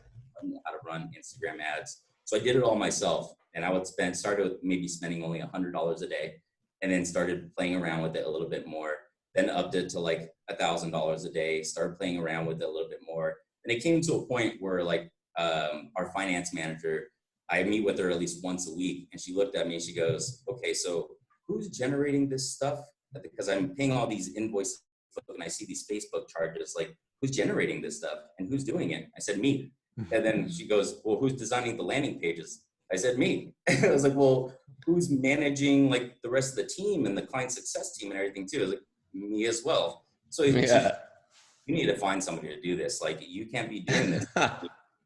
how to run Instagram ads. So I did it all myself, and I would started with maybe spending only $100 a day, and then started playing around with it a little bit more. Then upped it to like $1,000 a day, started playing around with it a little bit more. And it came to a point where like our finance manager, I meet with her at least once a week, and she looked at me and she goes, okay, so who's generating this stuff? Because I'm paying all these invoices and I see these Facebook charges, like who's generating this stuff and who's doing it? I said, me. And then she goes, well, who's designing the landing pages? I said, me. I was like, well, who's managing like the rest of the team and the client success team and everything too? I was like, me as well. So you need to find somebody to do this. Like you can't be doing this.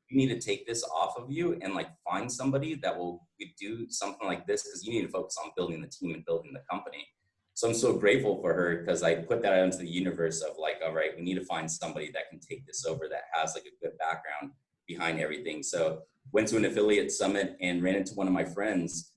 You need to take this off of you and like find somebody that will do something like this, because you need to focus on building the team and building the company. So I'm so grateful for her, because I put that out into the universe of like, all right, we need to find somebody that can take this over, that has like a good background behind everything. So went to an affiliate summit and ran into one of my friends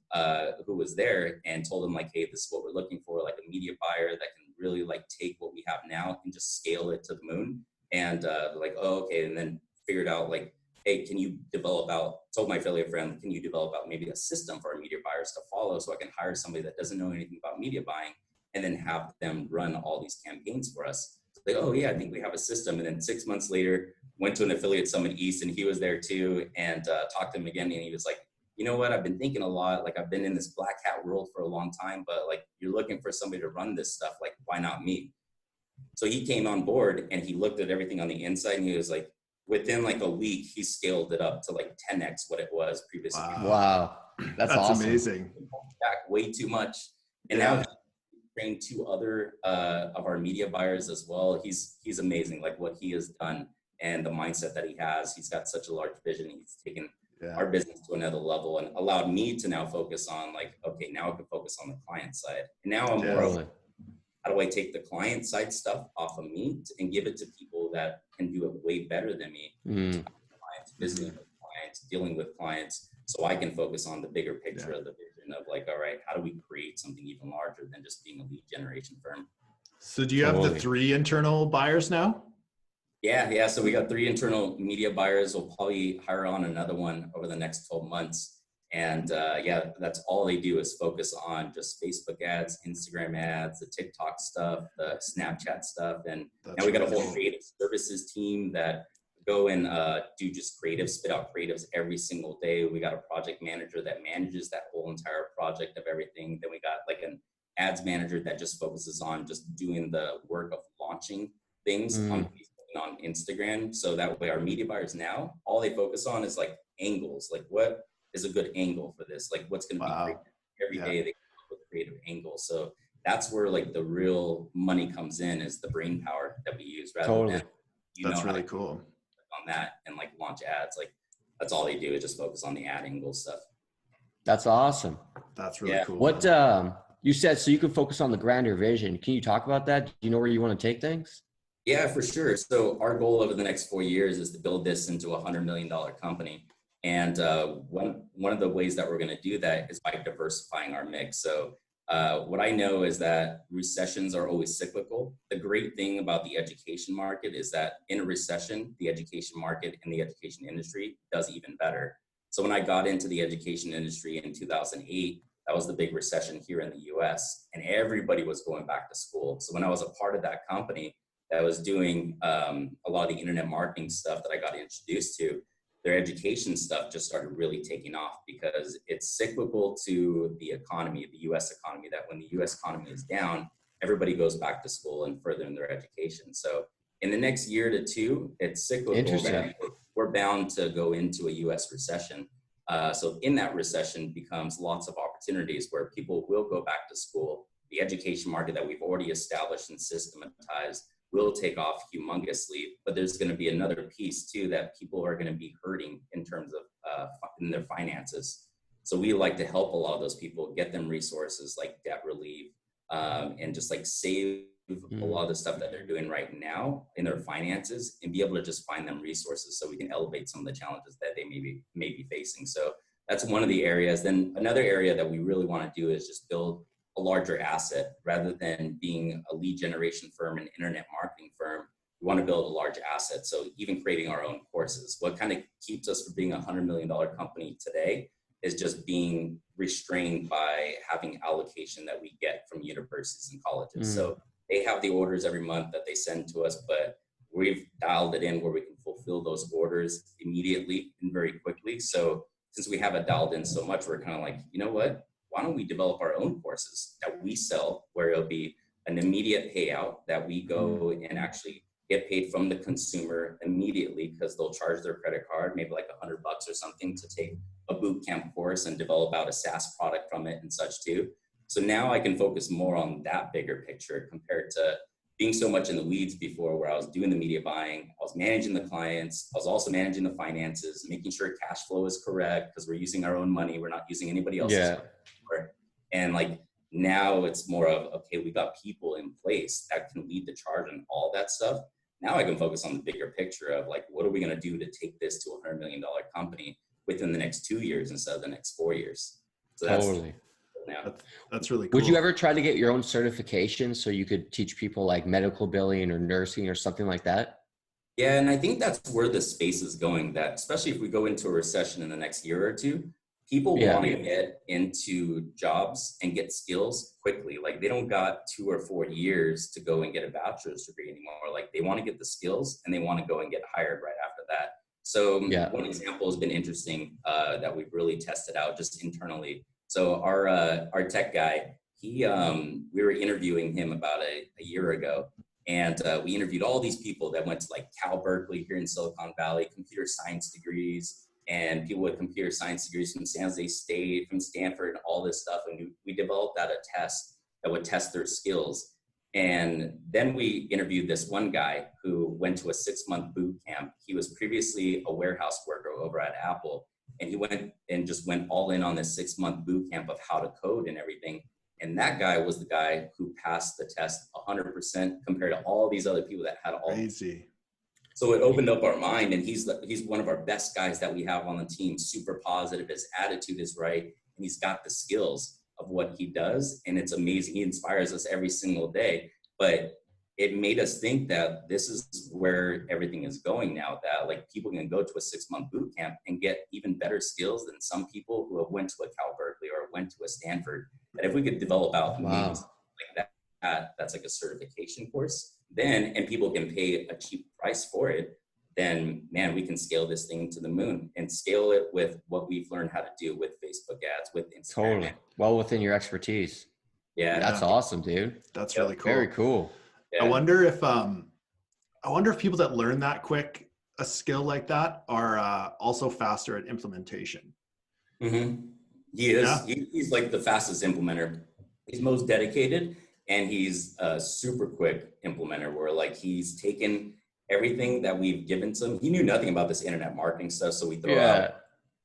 who was there and told him like, hey, this is what we're looking for, like a media buyer that can really like take what we have now and just scale it to the moon. And like, oh, okay. And then figured out like hey, can you develop out, told my affiliate friend, can you develop out maybe a system for our media buyers to follow so I can hire somebody that doesn't know anything about media buying and then have them run all these campaigns for us. So they, oh yeah, I think we have a system. And then 6 months later, went to an affiliate summit East and he was there too, and talked to him again. And he was like, you know what, I've been thinking a lot, like I've been in this black hat world for a long time, but like you're looking for somebody to run this stuff, like why not me? So he came on board and he looked at everything on the inside and he was like, within like a week, he scaled it up to like 10x what it was previously. Wow. That's awesome. Amazing. Back way too much. And now he's trained 2 other of our media buyers as well. He's amazing, like what he has done and the mindset that he has. He's got such a large vision. He's taken our business to another level and allowed me to now focus on like, okay, now I can focus on the client side. And now I'm more of, how do I take the client side stuff off of me and give it to people that can do it way better than me? Clients, visiting with clients, dealing with clients, so I can focus on the bigger picture of the vision of like, all right, how do we create something even larger than just being a lead generation firm? So do you have the 3 internal buyers now? Yeah. So we got 3 internal media buyers. We'll probably hire on another one over the next 12 months. And that's all they do is focus on just Facebook ads, Instagram ads, the TikTok stuff, the Snapchat stuff. And now we got a whole creative services team that go and do just creative, spit out creatives every single day. We got a project manager that manages that whole entire project of everything. Then we got like an ads manager that just focuses on just doing the work of launching things on Facebook and on Instagram. So that way our media buyers now, all they focus on is like angles, like what is a good angle for this? Like what's going to be great every day they come up with creative angles. So that's where like the real money comes in, is the brain power that we use rather than, that's really cool on that and like launch ads. Like that's all they do is just focus on the ad angle stuff. That's awesome. That's really cool. What, you said, so you can focus on the grander vision. Can you talk about that? Do you know where you want to take things? Yeah, for sure. So our goal over the next 4 years is to build this into $100 million company. And one of the ways that we're going to do that is by diversifying our mix. So what I know is that recessions are always cyclical. The great thing about the education market is that in a recession, the education market and the education industry does even better. So when I got into the education industry in 2008, that was the big recession here in the US, and everybody was going back to school. So when I was a part of that company that was doing a lot of the internet marketing stuff that I got introduced to, their education stuff just started really taking off because it's cyclical to the economy, the US economy, that when the US economy is down, everybody goes back to school and further in their education. So in the next year to 2, it's cyclical. We're bound to go into a US recession. So in that recession becomes lots of opportunities where people will go back to school. The education market that we've already established and systematized will take off humongously, but there's going to be another piece too that people are going to be hurting in terms of in their finances. So we like to help a lot of those people, get them resources like debt relief, and just like save a lot of the stuff that they're doing right now in their finances, and be able to just find them resources so we can elevate some of the challenges that they may be facing. So that's one of the areas. Then another area that we really want to do is just build a larger asset rather than being a lead generation firm and internet marketing firm. We want to build a large asset. So even creating our own courses. What kind of keeps us from being a $100 million company today is just being restrained by having allocation that we get from universities and colleges. So they have the orders every month that they send to us, but we've dialed it in where we can fulfill those orders immediately and very quickly. So since we have it dialed in so much, we're kind of like, you know what? Why don't we develop our own courses that we sell, where it'll be an immediate payout that we go and actually get paid from the consumer immediately, because they'll charge their credit card, maybe like $100 or something, to take a boot camp course and develop out a SaaS product from it and such too. So now I can focus more on that bigger picture compared to being so much in the weeds before, where I was doing the media buying, I was managing the clients, I was also managing the finances, making sure cash flow is correct because we're using our own money, we're not using anybody else's money. And like now it's more of, okay, we got people in place that can lead the charge and all that stuff. Now I can focus on the bigger picture of like, what are we going to do to take this to a $100 million company within the next 2 years instead of the next 4 years? So that's really cool. Would you ever try to get your own certification so you could teach people like medical billing or nursing or something like that? Yeah, and I think that's where the space is going, that especially if we go into a recession in the next year or two, people want to get into jobs and get skills quickly. Like they don't got 2 or 4 years to go and get a bachelor's degree anymore. Like they want to get the skills and they want to go and get hired right after that. So one example has been interesting that we've really tested out just internally. So our tech guy, we were interviewing him about a year ago. And we interviewed all these people that went to like Cal Berkeley here in Silicon Valley, computer science degrees, and people with computer science degrees from San Jose State, from Stanford, and all this stuff. And we developed out a test that would test their skills. And then we interviewed this one guy who went to a 6-month boot camp. He was previously a warehouse worker over at Apple. And he went and just went all in on this 6-month boot camp of how to code and everything. And that guy was the guy who passed the test 100% compared to all these other people that had all. Crazy. So it opened up our mind, and he's one of our best guys that we have on the team. Super positive, his attitude is right, and he's got the skills of what he does, and it's amazing. He inspires us every single day. But it made us think that this is where everything is going now. That like people can go to a 6-month boot camp and get even better skills than some people who have went to a Cal Berkeley or went to a Stanford. That if we could develop out means like that's like a certification course, then, and people can pay a cheap price for it, then man, we can scale this thing to the moon and scale it with what we've learned how to do with Facebook ads, with Instagram. Totally. Well within your expertise. Yeah. That's awesome, dude. That's really cool. Very cool. Yeah. I wonder if people that learn that quick a skill like that are also faster at implementation. Mm-hmm. He is. Yeah. He's like the fastest implementer. He's most dedicated, and he's a super quick implementer where like he's taken everything that we've given to him. He knew nothing about this internet marketing stuff, so we throw out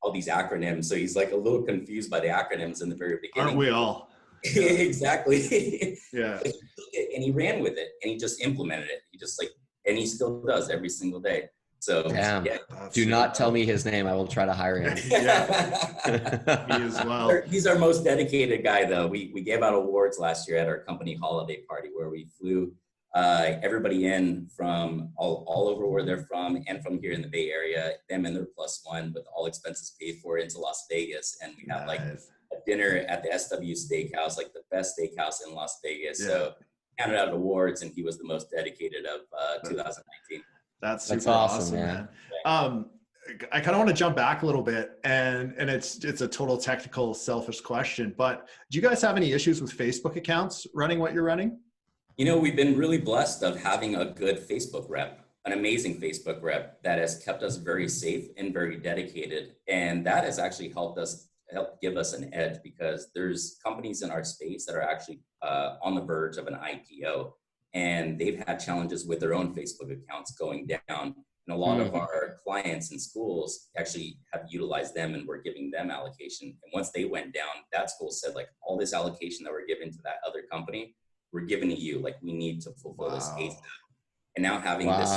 all these acronyms. So he's like a little confused by the acronyms in the very beginning. Aren't we all? Exactly. Yeah. And he ran with it, and he just implemented it. He just like, and he still does every single day. So damn. Yeah. Do not tell me his name. I will try to hire him. Yeah. Me as well. He's our most dedicated guy, though. We gave out awards last year at our company holiday party where we flew everybody in from all over where they're from and from here in the Bay Area, them and their plus one with all expenses paid for into Las Vegas. And we had like a dinner at the SW Steakhouse, like the best steakhouse in Las Vegas. Yeah. So handed out awards, and he was the most dedicated of 2019. That's super awesome, man. I kind of want to jump back a little bit, and it's a total technical, selfish question, but do you guys have any issues with Facebook accounts running what you're running? You know, we've been really blessed of having a good Facebook rep, an amazing Facebook rep that has kept us very safe and very dedicated. And that has actually helped give us an edge, because there's companies in our space that are actually on the verge of an IPO. And they've had challenges with their own Facebook accounts going down. And a lot of our clients and schools actually have utilized them, and we're giving them allocation. And once they went down, that school said, like, all this allocation that we're giving to that other company, we're giving to you. Like, we need to fulfill this ASAP. And now having this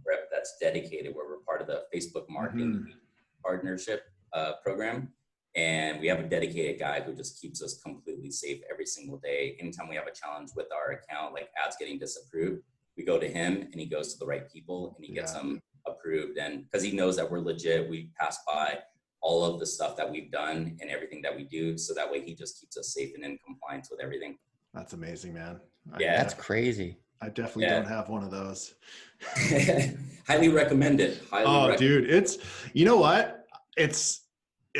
rep that's dedicated, where we're part of the Facebook marketing partnership program. And we have a dedicated guy who just keeps us completely safe every single day. Anytime we have a challenge with our account, like ads getting disapproved, we go to him, and he goes to the right people, and he gets them approved. And because he knows that we're legit, we pass by all of the stuff that we've done and everything that we do. So that way he just keeps us safe and in compliance with everything. That's amazing, man. Yeah. That's crazy. I definitely don't have one of those. Highly recommend it. Dude, it's, you know what?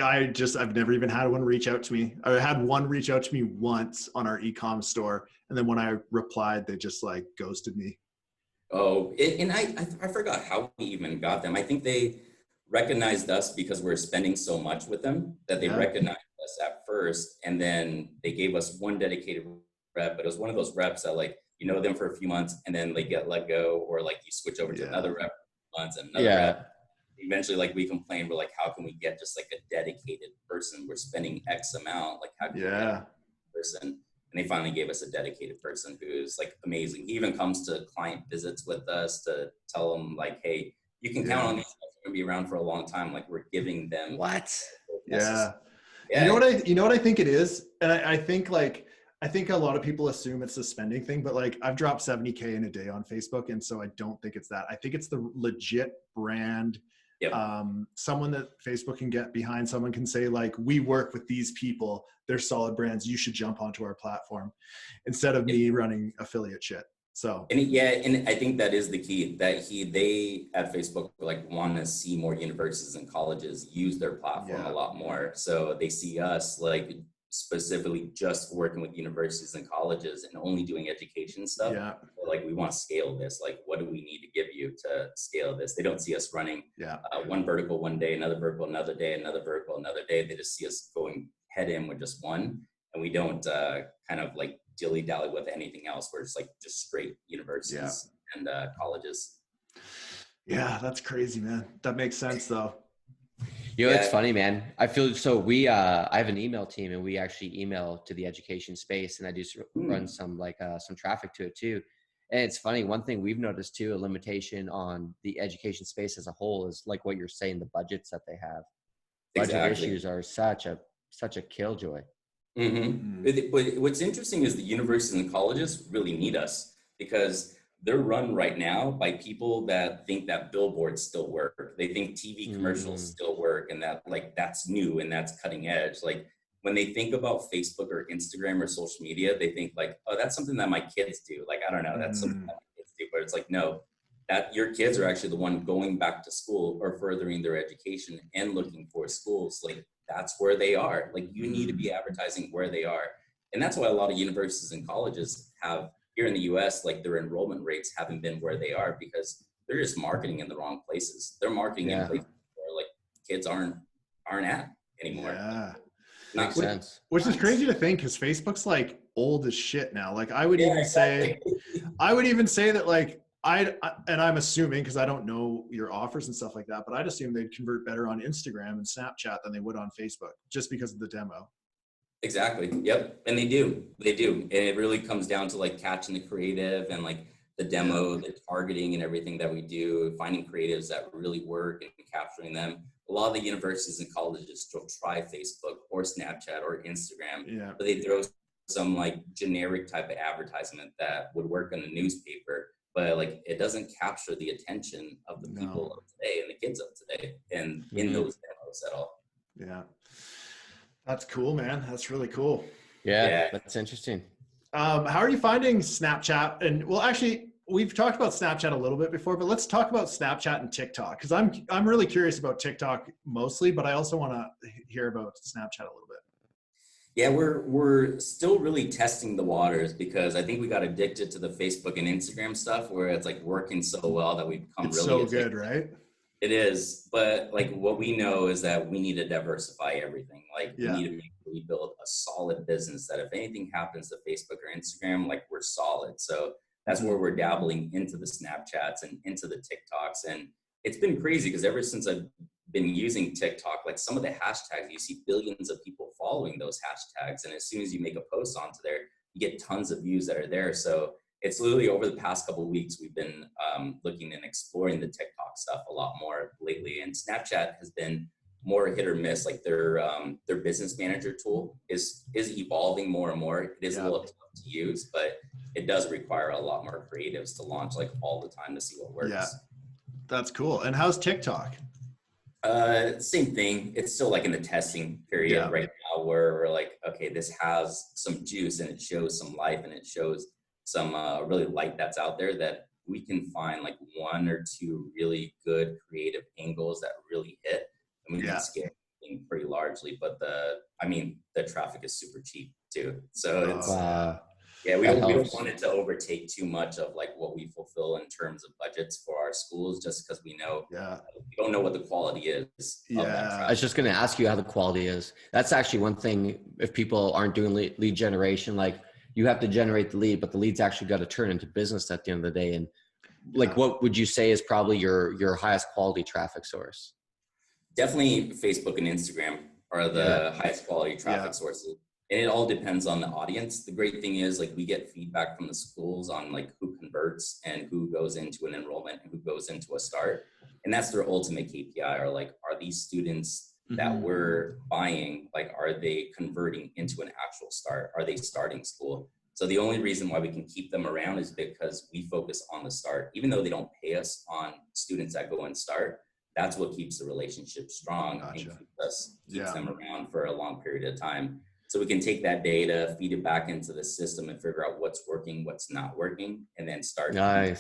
I've never even had one reach out to me. I had one reach out to me once on our e-com store. And then when I replied, they just like ghosted me. Oh, and I forgot how we even got them. I think they recognized us because we're spending so much with them that they recognized us at first. And then they gave us one dedicated rep, but it was one of those reps that, like, you know them for a few months and then they get let go, or like you switch over to another rep for months and another rep. Eventually, like, we complained, we're like, how can we get just like a dedicated person? We're spending X amount, like, how can we get a person? And they finally gave us a dedicated person who's like amazing. He even comes to client visits with us to tell them, like, hey, you can count on these guys, they're gonna be around for a long time. Like, we're giving them You know what I think it is? And I think, like, I think a lot of people assume it's a spending thing, but like I've dropped 70K in a day on Facebook. And so I don't think it's that. I think it's the legit brand. Yep. Someone that Facebook can get behind, someone can say like, we work with these people, they're solid brands, you should jump onto our platform, instead of me running affiliate shit. So and I think that is the key, that they at Facebook like want to see more universities and colleges use their platform a lot more. So they see us like specifically just working with universities and colleges and only doing education stuff. Yeah. Like, we want to scale this. Like, what do we need to give you to scale this? They don't see us running one vertical one day, another vertical another day, another vertical another day. They just see us going head in with just one. And we don't kind of like dilly-dally with anything else. We're just like just straight universities and colleges. Yeah, that's crazy, man. That makes sense though. You know, it's funny, man. I feel so I have an email team, and we actually email to the education space, and I just run some some traffic to it too. And it's funny, one thing we've noticed too, a limitation on the education space as a whole is like what you're saying, the budgets that they have. Budget issues are such a killjoy. But what's interesting is the universities and colleges really need us, because they're run right now by people that think that billboards still work. They think TV commercials still work, and that like that's new and that's cutting edge. Like, when they think about Facebook or Instagram or social media, they think like, oh, that's something that my kids do. Like, I don't know, that's something that my kids do. But it's like, no, that your kids are actually the one going back to school or furthering their education and looking for schools. Like, that's where they are. Like, you need to be advertising where they are. And that's why a lot of universities and colleges have, here in the US, like their enrollment rates haven't been where they are, because they're just marketing in the wrong places. They're marketing in places where like kids aren't at anymore. Yeah. Makes sense. Which is crazy to think, because Facebook's like old as shit now. Like I would even say that like and I'm assuming, because I don't know your offers and stuff like that, but I'd assume they'd convert better on Instagram and Snapchat than they would on Facebook, just because of the demo. Exactly. Yep. And they do. And it really comes down to like catching the creative and like the demo, the targeting and everything that we do, finding creatives that really work and capturing them. A lot of the universities and colleges still try Facebook or Snapchat or Instagram, but they throw some like generic type of advertisement that would work in the newspaper, but like it doesn't capture the attention of the people of today and the kids of today and in those demos at all. Yeah. That's cool, man. That's really cool. Yeah. That's interesting. How are you finding Snapchat? And well, actually, we've talked about Snapchat a little bit before, but let's talk about Snapchat and TikTok, because I'm really curious about TikTok mostly, but I also want to hear about Snapchat a little bit. Yeah, we're still really testing the waters, because I think we got addicted to the Facebook and Instagram stuff, where it's like working so well that we've become really so good, right? It is, but like what we know is that we need to diversify everything. Like we need to really build a solid business that if anything happens to Facebook or Instagram, like we're solid. So that's where we're dabbling into the Snapchats and into the TikToks. And it's been crazy, because ever since I've been using TikTok, like some of the hashtags, you see billions of people following those hashtags. And as soon as you make a post onto there, you get tons of views that are there. So it's literally over the past couple of weeks, we've been looking and exploring the TikTok stuff a lot more lately. And Snapchat has been more hit or miss. Like their business manager tool is evolving more and more. It is a little tough to use, but it does require a lot more creatives to launch like all the time to see what works. Yeah, that's cool. And how's TikTok? Same thing. It's still like in the testing period right now, where we're like, okay, this has some juice and it shows some life and it shows some really light that's out there, that we can find like one or two really good creative angles that really hit, and we can scale pretty largely. But the traffic is super cheap too. So it's we don't want it to overtake too much of like what we fulfill in terms of budgets for our schools, just because we know we don't know what the quality is. I was just going to ask you how the quality is. That's actually one thing. If people aren't doing lead generation, like you have to generate the lead, but the lead's actually got to turn into business at the end of the day. And like, what would you say is probably your highest quality traffic source? Definitely Facebook and Instagram are the highest quality traffic sources. And it all depends on the audience. The great thing is like we get feedback from the schools on like who converts and who goes into an enrollment and who goes into a start. And that's their ultimate KPI, are like, are these students that we're buying, like, are they converting into an actual start? Are they starting school? So the only reason why we can keep them around is because we focus on the start. Even though they don't pay us on students that go and start, that's what keeps the relationship strong and keeps them around for a long period of time. So we can take that data, feed it back into the system and figure out what's working, what's not working, and then start to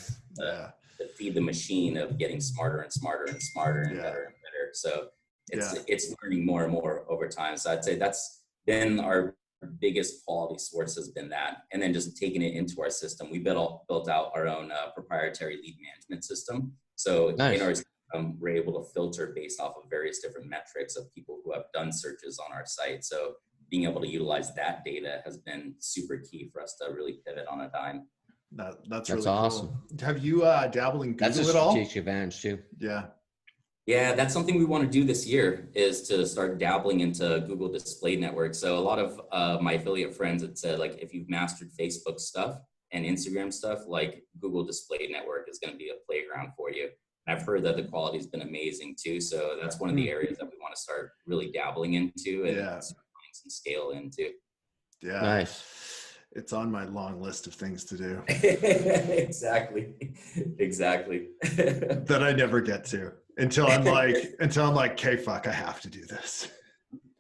feed the machine of getting smarter and smarter and smarter and better and better. So it's learning more and more over time. So I'd say that's been our biggest quality source, has been that. And then just taking it into our system. We built out our own proprietary lead management system. So in our system, we're able to filter based off of various different metrics of people who have done searches on our site. So being able to utilize that data has been super key for us to really pivot on a dime. That's really awesome. Cool. Have you dabbled in Google at all? That's a strategic advantage too. Yeah, that's something we want to do this year, is to start dabbling into Google Display Network. So a lot of my affiliate friends had said, like, if you've mastered Facebook stuff and Instagram stuff, like, Google Display Network is going to be a playground for you. And I've heard that the quality has been amazing too. So that's one of the areas that we want to start really dabbling into and some scale into. Yeah. Nice. It's on my long list of things to do. Exactly. That I never get to until I'm like, okay, fuck, I have to do this.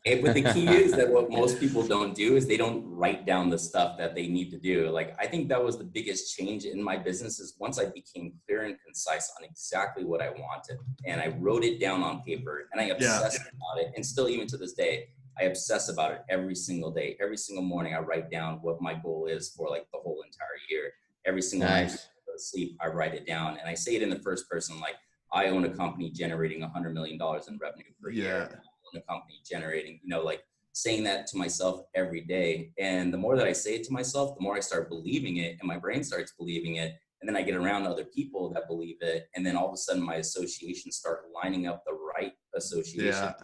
But the key is that what most people don't do is they don't write down the stuff that they need to do. Like, I think that was the biggest change in my business, is once I became clear and concise on exactly what I wanted, and I wrote it down on paper, and I obsessed about it. And still, even to this day, I obsess about it every single day. Every single morning, I write down what my goal is for, like, the whole entire year. Every single night before I go to sleep, I write it down. And I say it in the first person, like, I own a company generating $100 million in revenue per year. I own a company generating, like, saying that to myself every day. And the more that I say it to myself, the more I start believing it, and my brain starts believing it. And then I get around other people that believe it. And then all of a sudden my associations start lining up the right association.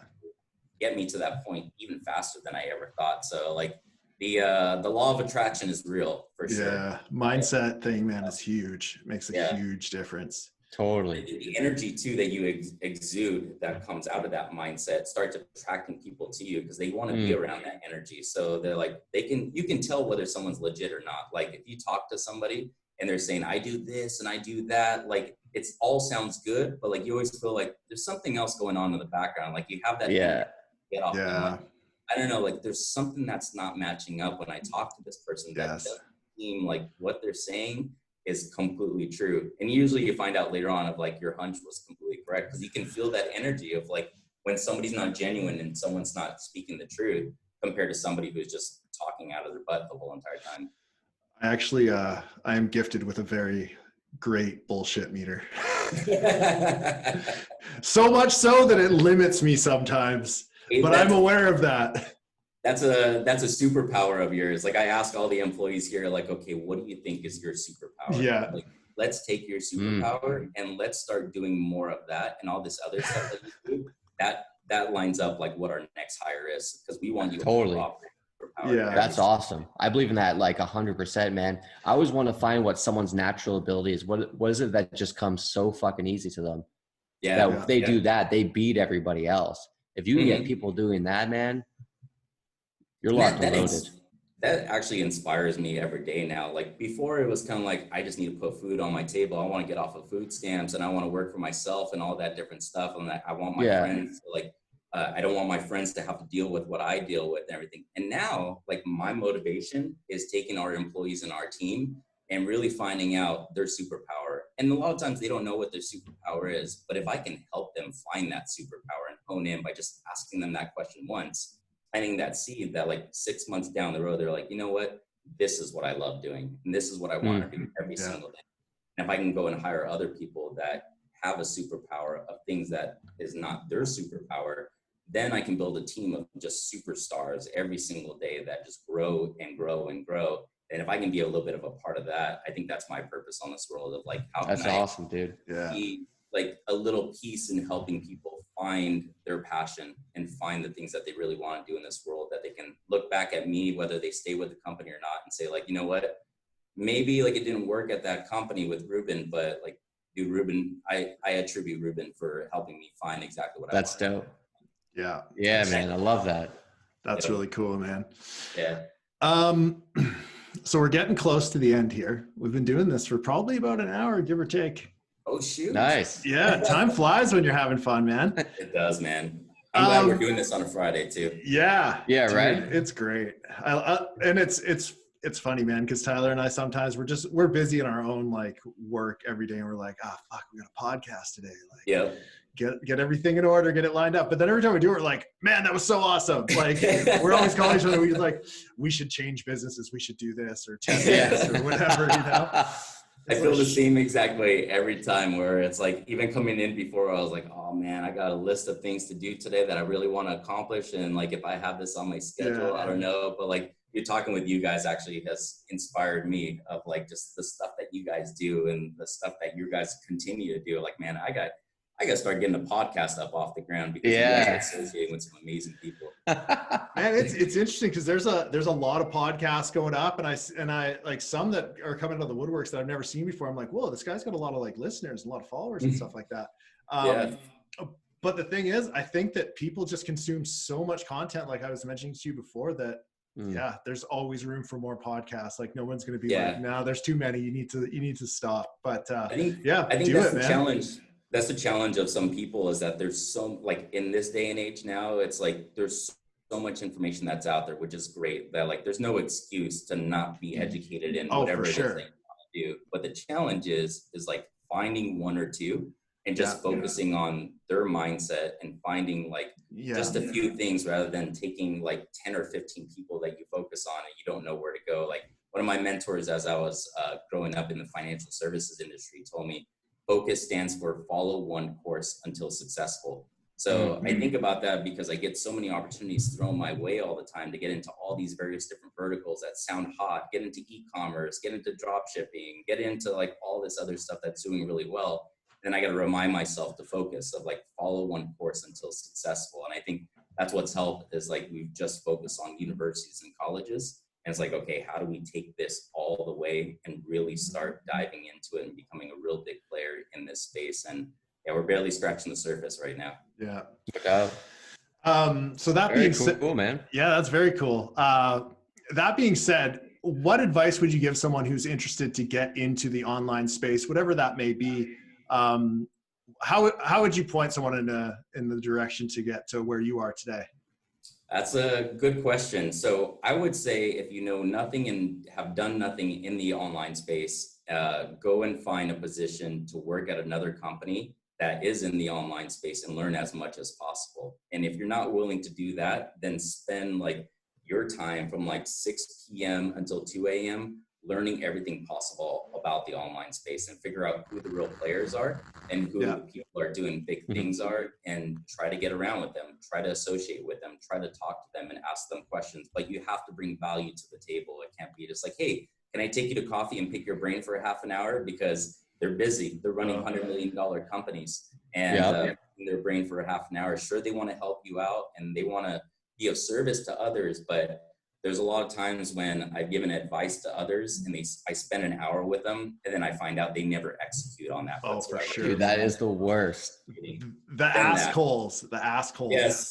Get me to that point even faster than I ever thought. So, like, the law of attraction is real, for sure. Yeah, mindset thing, man, is huge. It makes a huge difference. Totally. The energy too that you exude that comes out of that mindset starts attracting people to you because they want to be around that energy. So they're like, you can tell whether someone's legit or not. Like, if you talk to somebody and they're saying, I do this and I do that, like, it's all sounds good, but, like, you always feel like there's something else going on in the background. Like, you have that get off. Like, I don't know, like, there's something that's not matching up when I talk to this person that doesn't seem like what they're saying is completely true. And usually you find out later on of, like, your hunch was completely correct, because you can feel that energy of, like, when somebody's not genuine and someone's not speaking the truth compared to somebody who's just talking out of their butt the whole entire time. I actually, I am gifted with a very great bullshit meter. So much so that it limits me sometimes. But I'm aware of that. That's a superpower of yours. Like, I ask all the employees here, like, okay, what do you think is your superpower? Yeah. Like, let's take your superpower and let's start doing more of that, and all this other stuff that you do. That lines up, like, what our next hire is, because we want you to operate superpower. Yeah, that's awesome. I believe in that, like, 100%, man. I always want to find what someone's natural ability is. What is it that just comes so fucking easy to them? Yeah. That if they do that, they beat everybody else. If you can get people doing that, man, you're locked and loaded. That actually inspires me every day now. Like, before, it was kind of like, I just need to put food on my table. I want to get off of food stamps, and I want to work for myself and all that different stuff. And I want my friends to, like, I don't want my friends to have to deal with what I deal with and everything. And now, like, my motivation is taking our employees and our team and really finding out their superpower. And a lot of times they don't know what their superpower is, but if I can help them find that superpower and hone in by just asking them that question once, planting that seed, that, like, 6 months down the road, they're like, you know what, this is what I love doing, and this is what I want to do every single day. And if I can go and hire other people that have a superpower of things that is not their superpower, then I can build a team of just superstars every single day that just grow and grow and grow. And if I can be a little bit of a part of that, I think that's my purpose on this world of, like, how can I awesome, dude. Be, like, a little piece in helping people find their passion and find the things that they really want to do in this world, that they can look back at me, whether they stay with the company or not, and say, like, you know what, maybe, like, it didn't work at that company with Ruben, but, like, dude, Ruben, I attribute Ruben for helping me find exactly what I want. That's dope. Yeah. Yeah, man. I love that. That's really cool, man. Yeah. So we're getting close to the end here. We've been doing this for probably about an hour, give or take. Oh, shoot. Nice. Yeah. Time flies when you're having fun, man. It does, man. I'm glad we're doing this on a Friday too. Yeah. Yeah. Dude, right. It's great. And it's funny, man, because Tyler and I sometimes we're busy in our own like work every day, and we're like, fuck, we got a podcast today. Like, yeah, get everything in order, get it lined up. But then every time we do it, we're like, man, that was so awesome. Like, we're always calling each other. We're like, we should change businesses. We should do this or change this or whatever. You know. I feel the same exact way every time, where it's like, even coming in before, I was like, oh man, I got a list of things to do today that I really want to accomplish. And like, if I have this on my schedule, I don't know. But like, you're talking with you guys actually has inspired me of like just the stuff that you guys do and the stuff that you guys continue to do. Like, man, I got to start getting the podcast up off the ground, because you guys are associating with some amazing people. Man, it's interesting because there's a lot of podcasts going up, and I like some that are coming out of the woodworks that I've never seen before. I'm like, whoa, this guy's got a lot of like listeners, a lot of followers and stuff like that. But the thing is, I think that people just consume so much content, like I was mentioning to you before, that there's always room for more podcasts. Like, no one's going to be like, no, there's too many. You need to stop. But I think that's the challenge. That's the challenge of some people, is that there's so, like, in this day and age now, it's like there's so much information that's out there, which is great, that like there's no excuse to not be educated in whatever it is that you want to do. But the challenge is like finding one or two and just focusing on their mindset and finding like just a few things, rather than taking like 10 or 15 people that you focus on and you don't know where to go. Like, one of my mentors, as I was growing up in the financial services industry, told me, focus stands for follow one course until successful. So I think about that because I get so many opportunities thrown my way all the time to get into all these various different verticals that sound hot, get into e-commerce, get into drop shipping, get into like all this other stuff that's doing really well. Then I got to remind myself to focus, of like follow one course until successful. And I think that's what's helped, is like we've just focused on universities and colleges. And it's like, okay, how do we take this all the way and really start diving into it and becoming a real big player in this space? And we're barely scratching the surface right now. Yeah. So that being said, cool, man. Yeah, that's very cool. That being said, what advice would you give someone who's interested to get into the online space, whatever that may be? How would you point someone in the direction to get to where you are today? That's a good question. So I would say, if you know nothing and have done nothing in the online space, go and find a position to work at another company that is in the online space and learn as much as possible. And if you're not willing to do that, then spend like your time from like 6 p.m. until 2 a.m. learning everything possible about the online space, and figure out who the real players are and who the people are doing big things are, and try to get around with them, try to associate with them, try to talk to them and ask them questions. But you have to bring value to the table. It can't be just like, hey, can I take you to coffee and pick your brain for half an hour? Because they're busy. They're running $100 million companies, and their brain for half an hour. Sure, they want to help you out and they want to be of service to others, but there's a lot of times when I've given advice to others and I spend an hour with them, and then I find out they never execute on that. Oh, for sure. Dude, that is the worst. The assholes. Yes.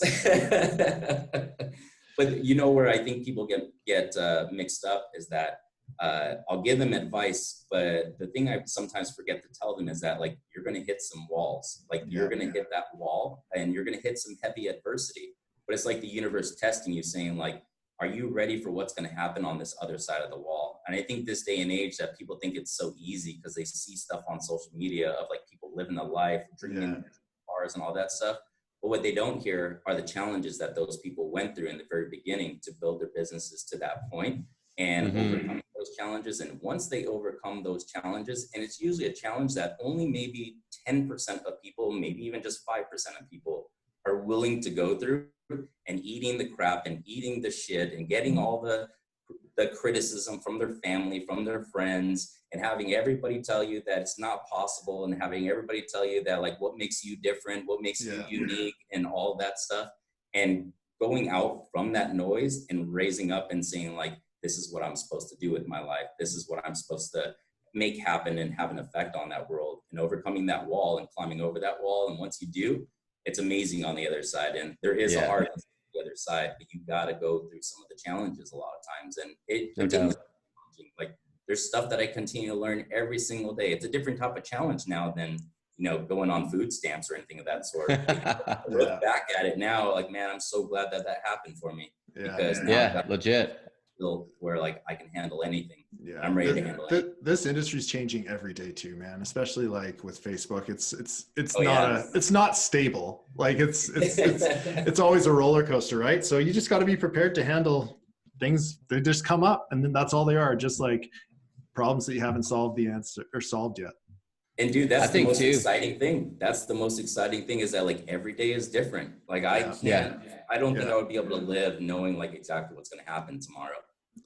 But you know where I think people get mixed up is that I'll give them advice, but the thing I sometimes forget to tell them is that like, you're going to hit some walls. Like you're going to hit that wall, and you're going to hit some heavy adversity. But it's like the universe testing you, saying like, are you ready for what's going to happen on this other side of the wall? And I think this day and age that people think it's so easy because they see stuff on social media of like people living a life, drinking bars and all that stuff. But what they don't hear are the challenges that those people went through in the very beginning to build their businesses to that point, and overcoming those challenges. And once they overcome those challenges, and it's usually a challenge that only maybe 10% of people, maybe even just 5% of people are willing to go through, and eating the crap and eating the shit and getting all the criticism from their family, from their friends, and having everybody tell you that it's not possible, and having everybody tell you that like what makes you different, what makes you unique, and all that stuff. And going out from that noise and raising up and saying like, this is what I'm supposed to do with my life. This is what I'm supposed to make happen and have an effect on that world, and overcoming that wall and climbing over that wall. And once you do, it's amazing on the other side. And there is a hard on the other side, but you got to go through some of the challenges a lot of times. And it continues. Like there's stuff that I continue to learn every single day. It's a different type of challenge now than, you know, going on food stamps or anything of that sort. Look back at it now, like, man, I'm so glad that happened for me. Because now legit. Where like I can handle anything. I'm ready to handle it. This industry's changing every day too, man. Especially like with Facebook, it's not stable. Like it's always a roller coaster, right? So you just got to be prepared to handle things. They just come up, and then that's all they are. Just like problems that you haven't solved yet. And dude, that's the most exciting thing. That's the most exciting thing, is that like every day is different. Like I don't think I would be able to live knowing like exactly what's going to happen tomorrow.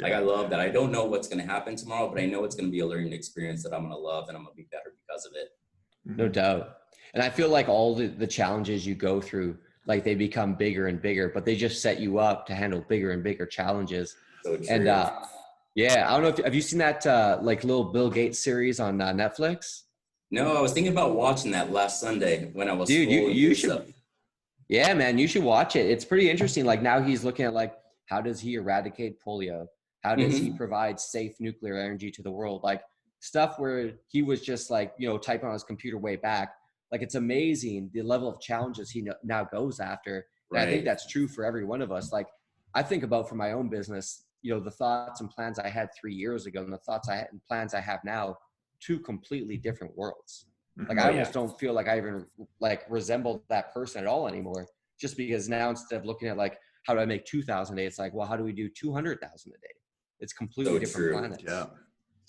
Like I love that I don't know what's going to happen tomorrow, but I know it's going to be a learning experience that I'm going to love, and I'm going to be better because of it. No doubt. And I feel like all the challenges you go through, like they become bigger and bigger, but they just set you up to handle bigger and bigger challenges. So true. And I don't know have you seen that like little Bill Gates series on Netflix? No, I was thinking about watching that last Sunday when I was. Dude, you should. Yeah, man, you should watch it. It's pretty interesting. Like now he's looking at like, how does he eradicate polio? How does he provide safe nuclear energy to the world? Like stuff where he was just like, you know, typing on his computer way back. Like it's amazing the level of challenges he now goes after. And I think that's true for every one of us. Like I think about for my own business, you know, the thoughts and plans I had 3 years ago and the thoughts I had and plans I have now, two completely different worlds. Like I almost don't feel like I even like resemble that person at all anymore, just because now instead of looking at like, how do I make 2,000 a day? It's like, well, how do we do 200,000 a day? It's completely different planets. Yeah.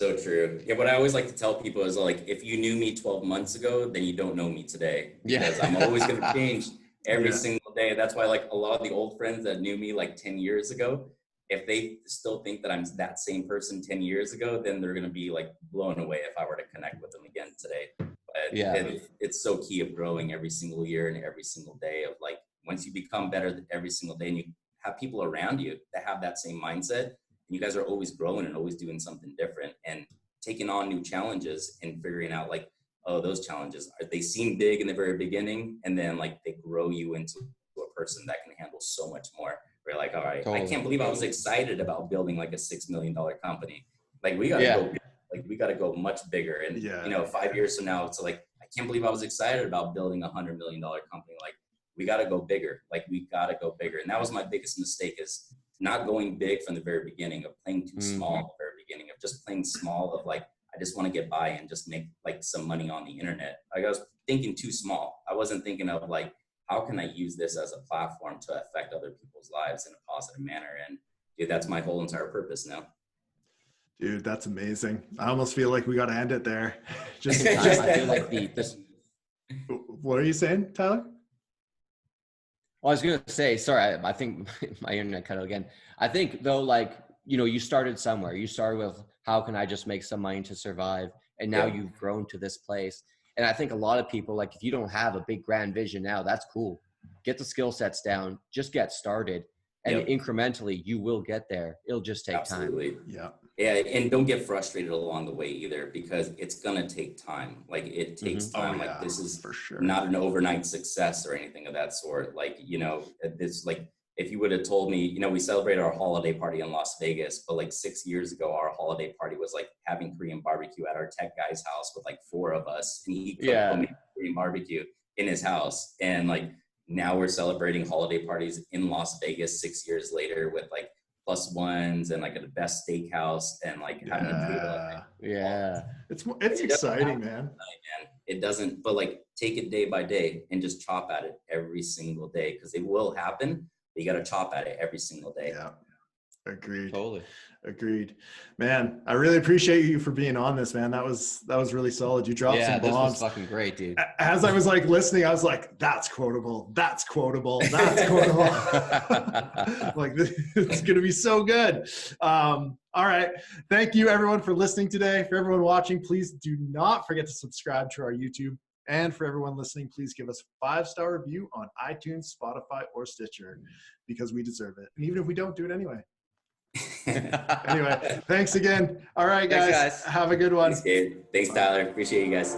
So true. Yeah. What I always like to tell people is like, if you knew me 12 months ago, then you don't know me today, because I'm always going to change every single day. That's why like a lot of the old friends that knew me like 10 years ago, if they still think that I'm that same person 10 years ago, then they're going to be like blown away if I were to connect with them again today. But it's so key of growing every single year and every single day of like, once you become better every single day and you have people around you that have that same mindset, and you guys are always growing and always doing something different and taking on new challenges and figuring out like, oh, those challenges, they seem big in the very beginning, and then like they grow you into a person that can handle so much more. We're like, all right, I can't believe I was excited about building like a $6 million company. Like we got to go, like we got to go much bigger. And you know, 5 years from now, it's like, I can't believe I was excited about building $100 million company. Like we got to go bigger. Like we got to go bigger. And that was my biggest mistake, is not going big from the very beginning, of playing too small at the very beginning, of just playing small, of like, I just want to get by and just make like some money on the internet. Like I was thinking too small. I wasn't thinking of like, how can I use this as a platform to affect other people's lives in a positive manner? And dude, that's my whole entire purpose now. Dude, that's amazing. I almost feel like we got to end it there. I feel like What are you saying, Tyler? Well, I was going to say, sorry, I think my internet cut out again. I think though, like, you know, you started somewhere. You started with, how can I just make some money to survive? And now you've grown to this place. And I think a lot of people, like, if you don't have a big grand vision now, that's cool. Get the skill sets down, just get started. And incrementally, you will get there. It'll just take time. Yeah. Yeah. And don't get frustrated along the way either, because it's going to take time. Like it takes time. Like this is for sure not an overnight success or anything of that sort. Like, you know, this, like, if you would have told me, you know, we celebrated our holiday party in Las Vegas, but like 6 years ago, our holiday party was like having Korean barbecue at our tech guy's house with like 4 of us. And he cooked Korean barbecue in his house. And like, now we're celebrating holiday parties in Las Vegas 6 years later with like +1s and like a best steakhouse and like having a table. It's exciting, man. It doesn't, but like take it day by day and just chop at it every single day, because it will happen. But you got to chop at it every single day. Yeah. Agreed. Totally. Agreed. Man, I really appreciate you for being on this, man. That was really solid. You dropped some bombs. Yeah, this was fucking great, dude. As I was like listening, I was like, that's quotable. That's quotable. That's quotable. Like, it's going to be so good. All right. Thank you everyone for listening today. For everyone watching, please do not forget to subscribe to our YouTube. And for everyone listening, please give us a 5-star review on iTunes, Spotify, or Stitcher, because we deserve it. And even if we don't, do it anyway. Anyway, thanks again. All right, guys. Have a good one. Thanks, Tyler. Appreciate you guys.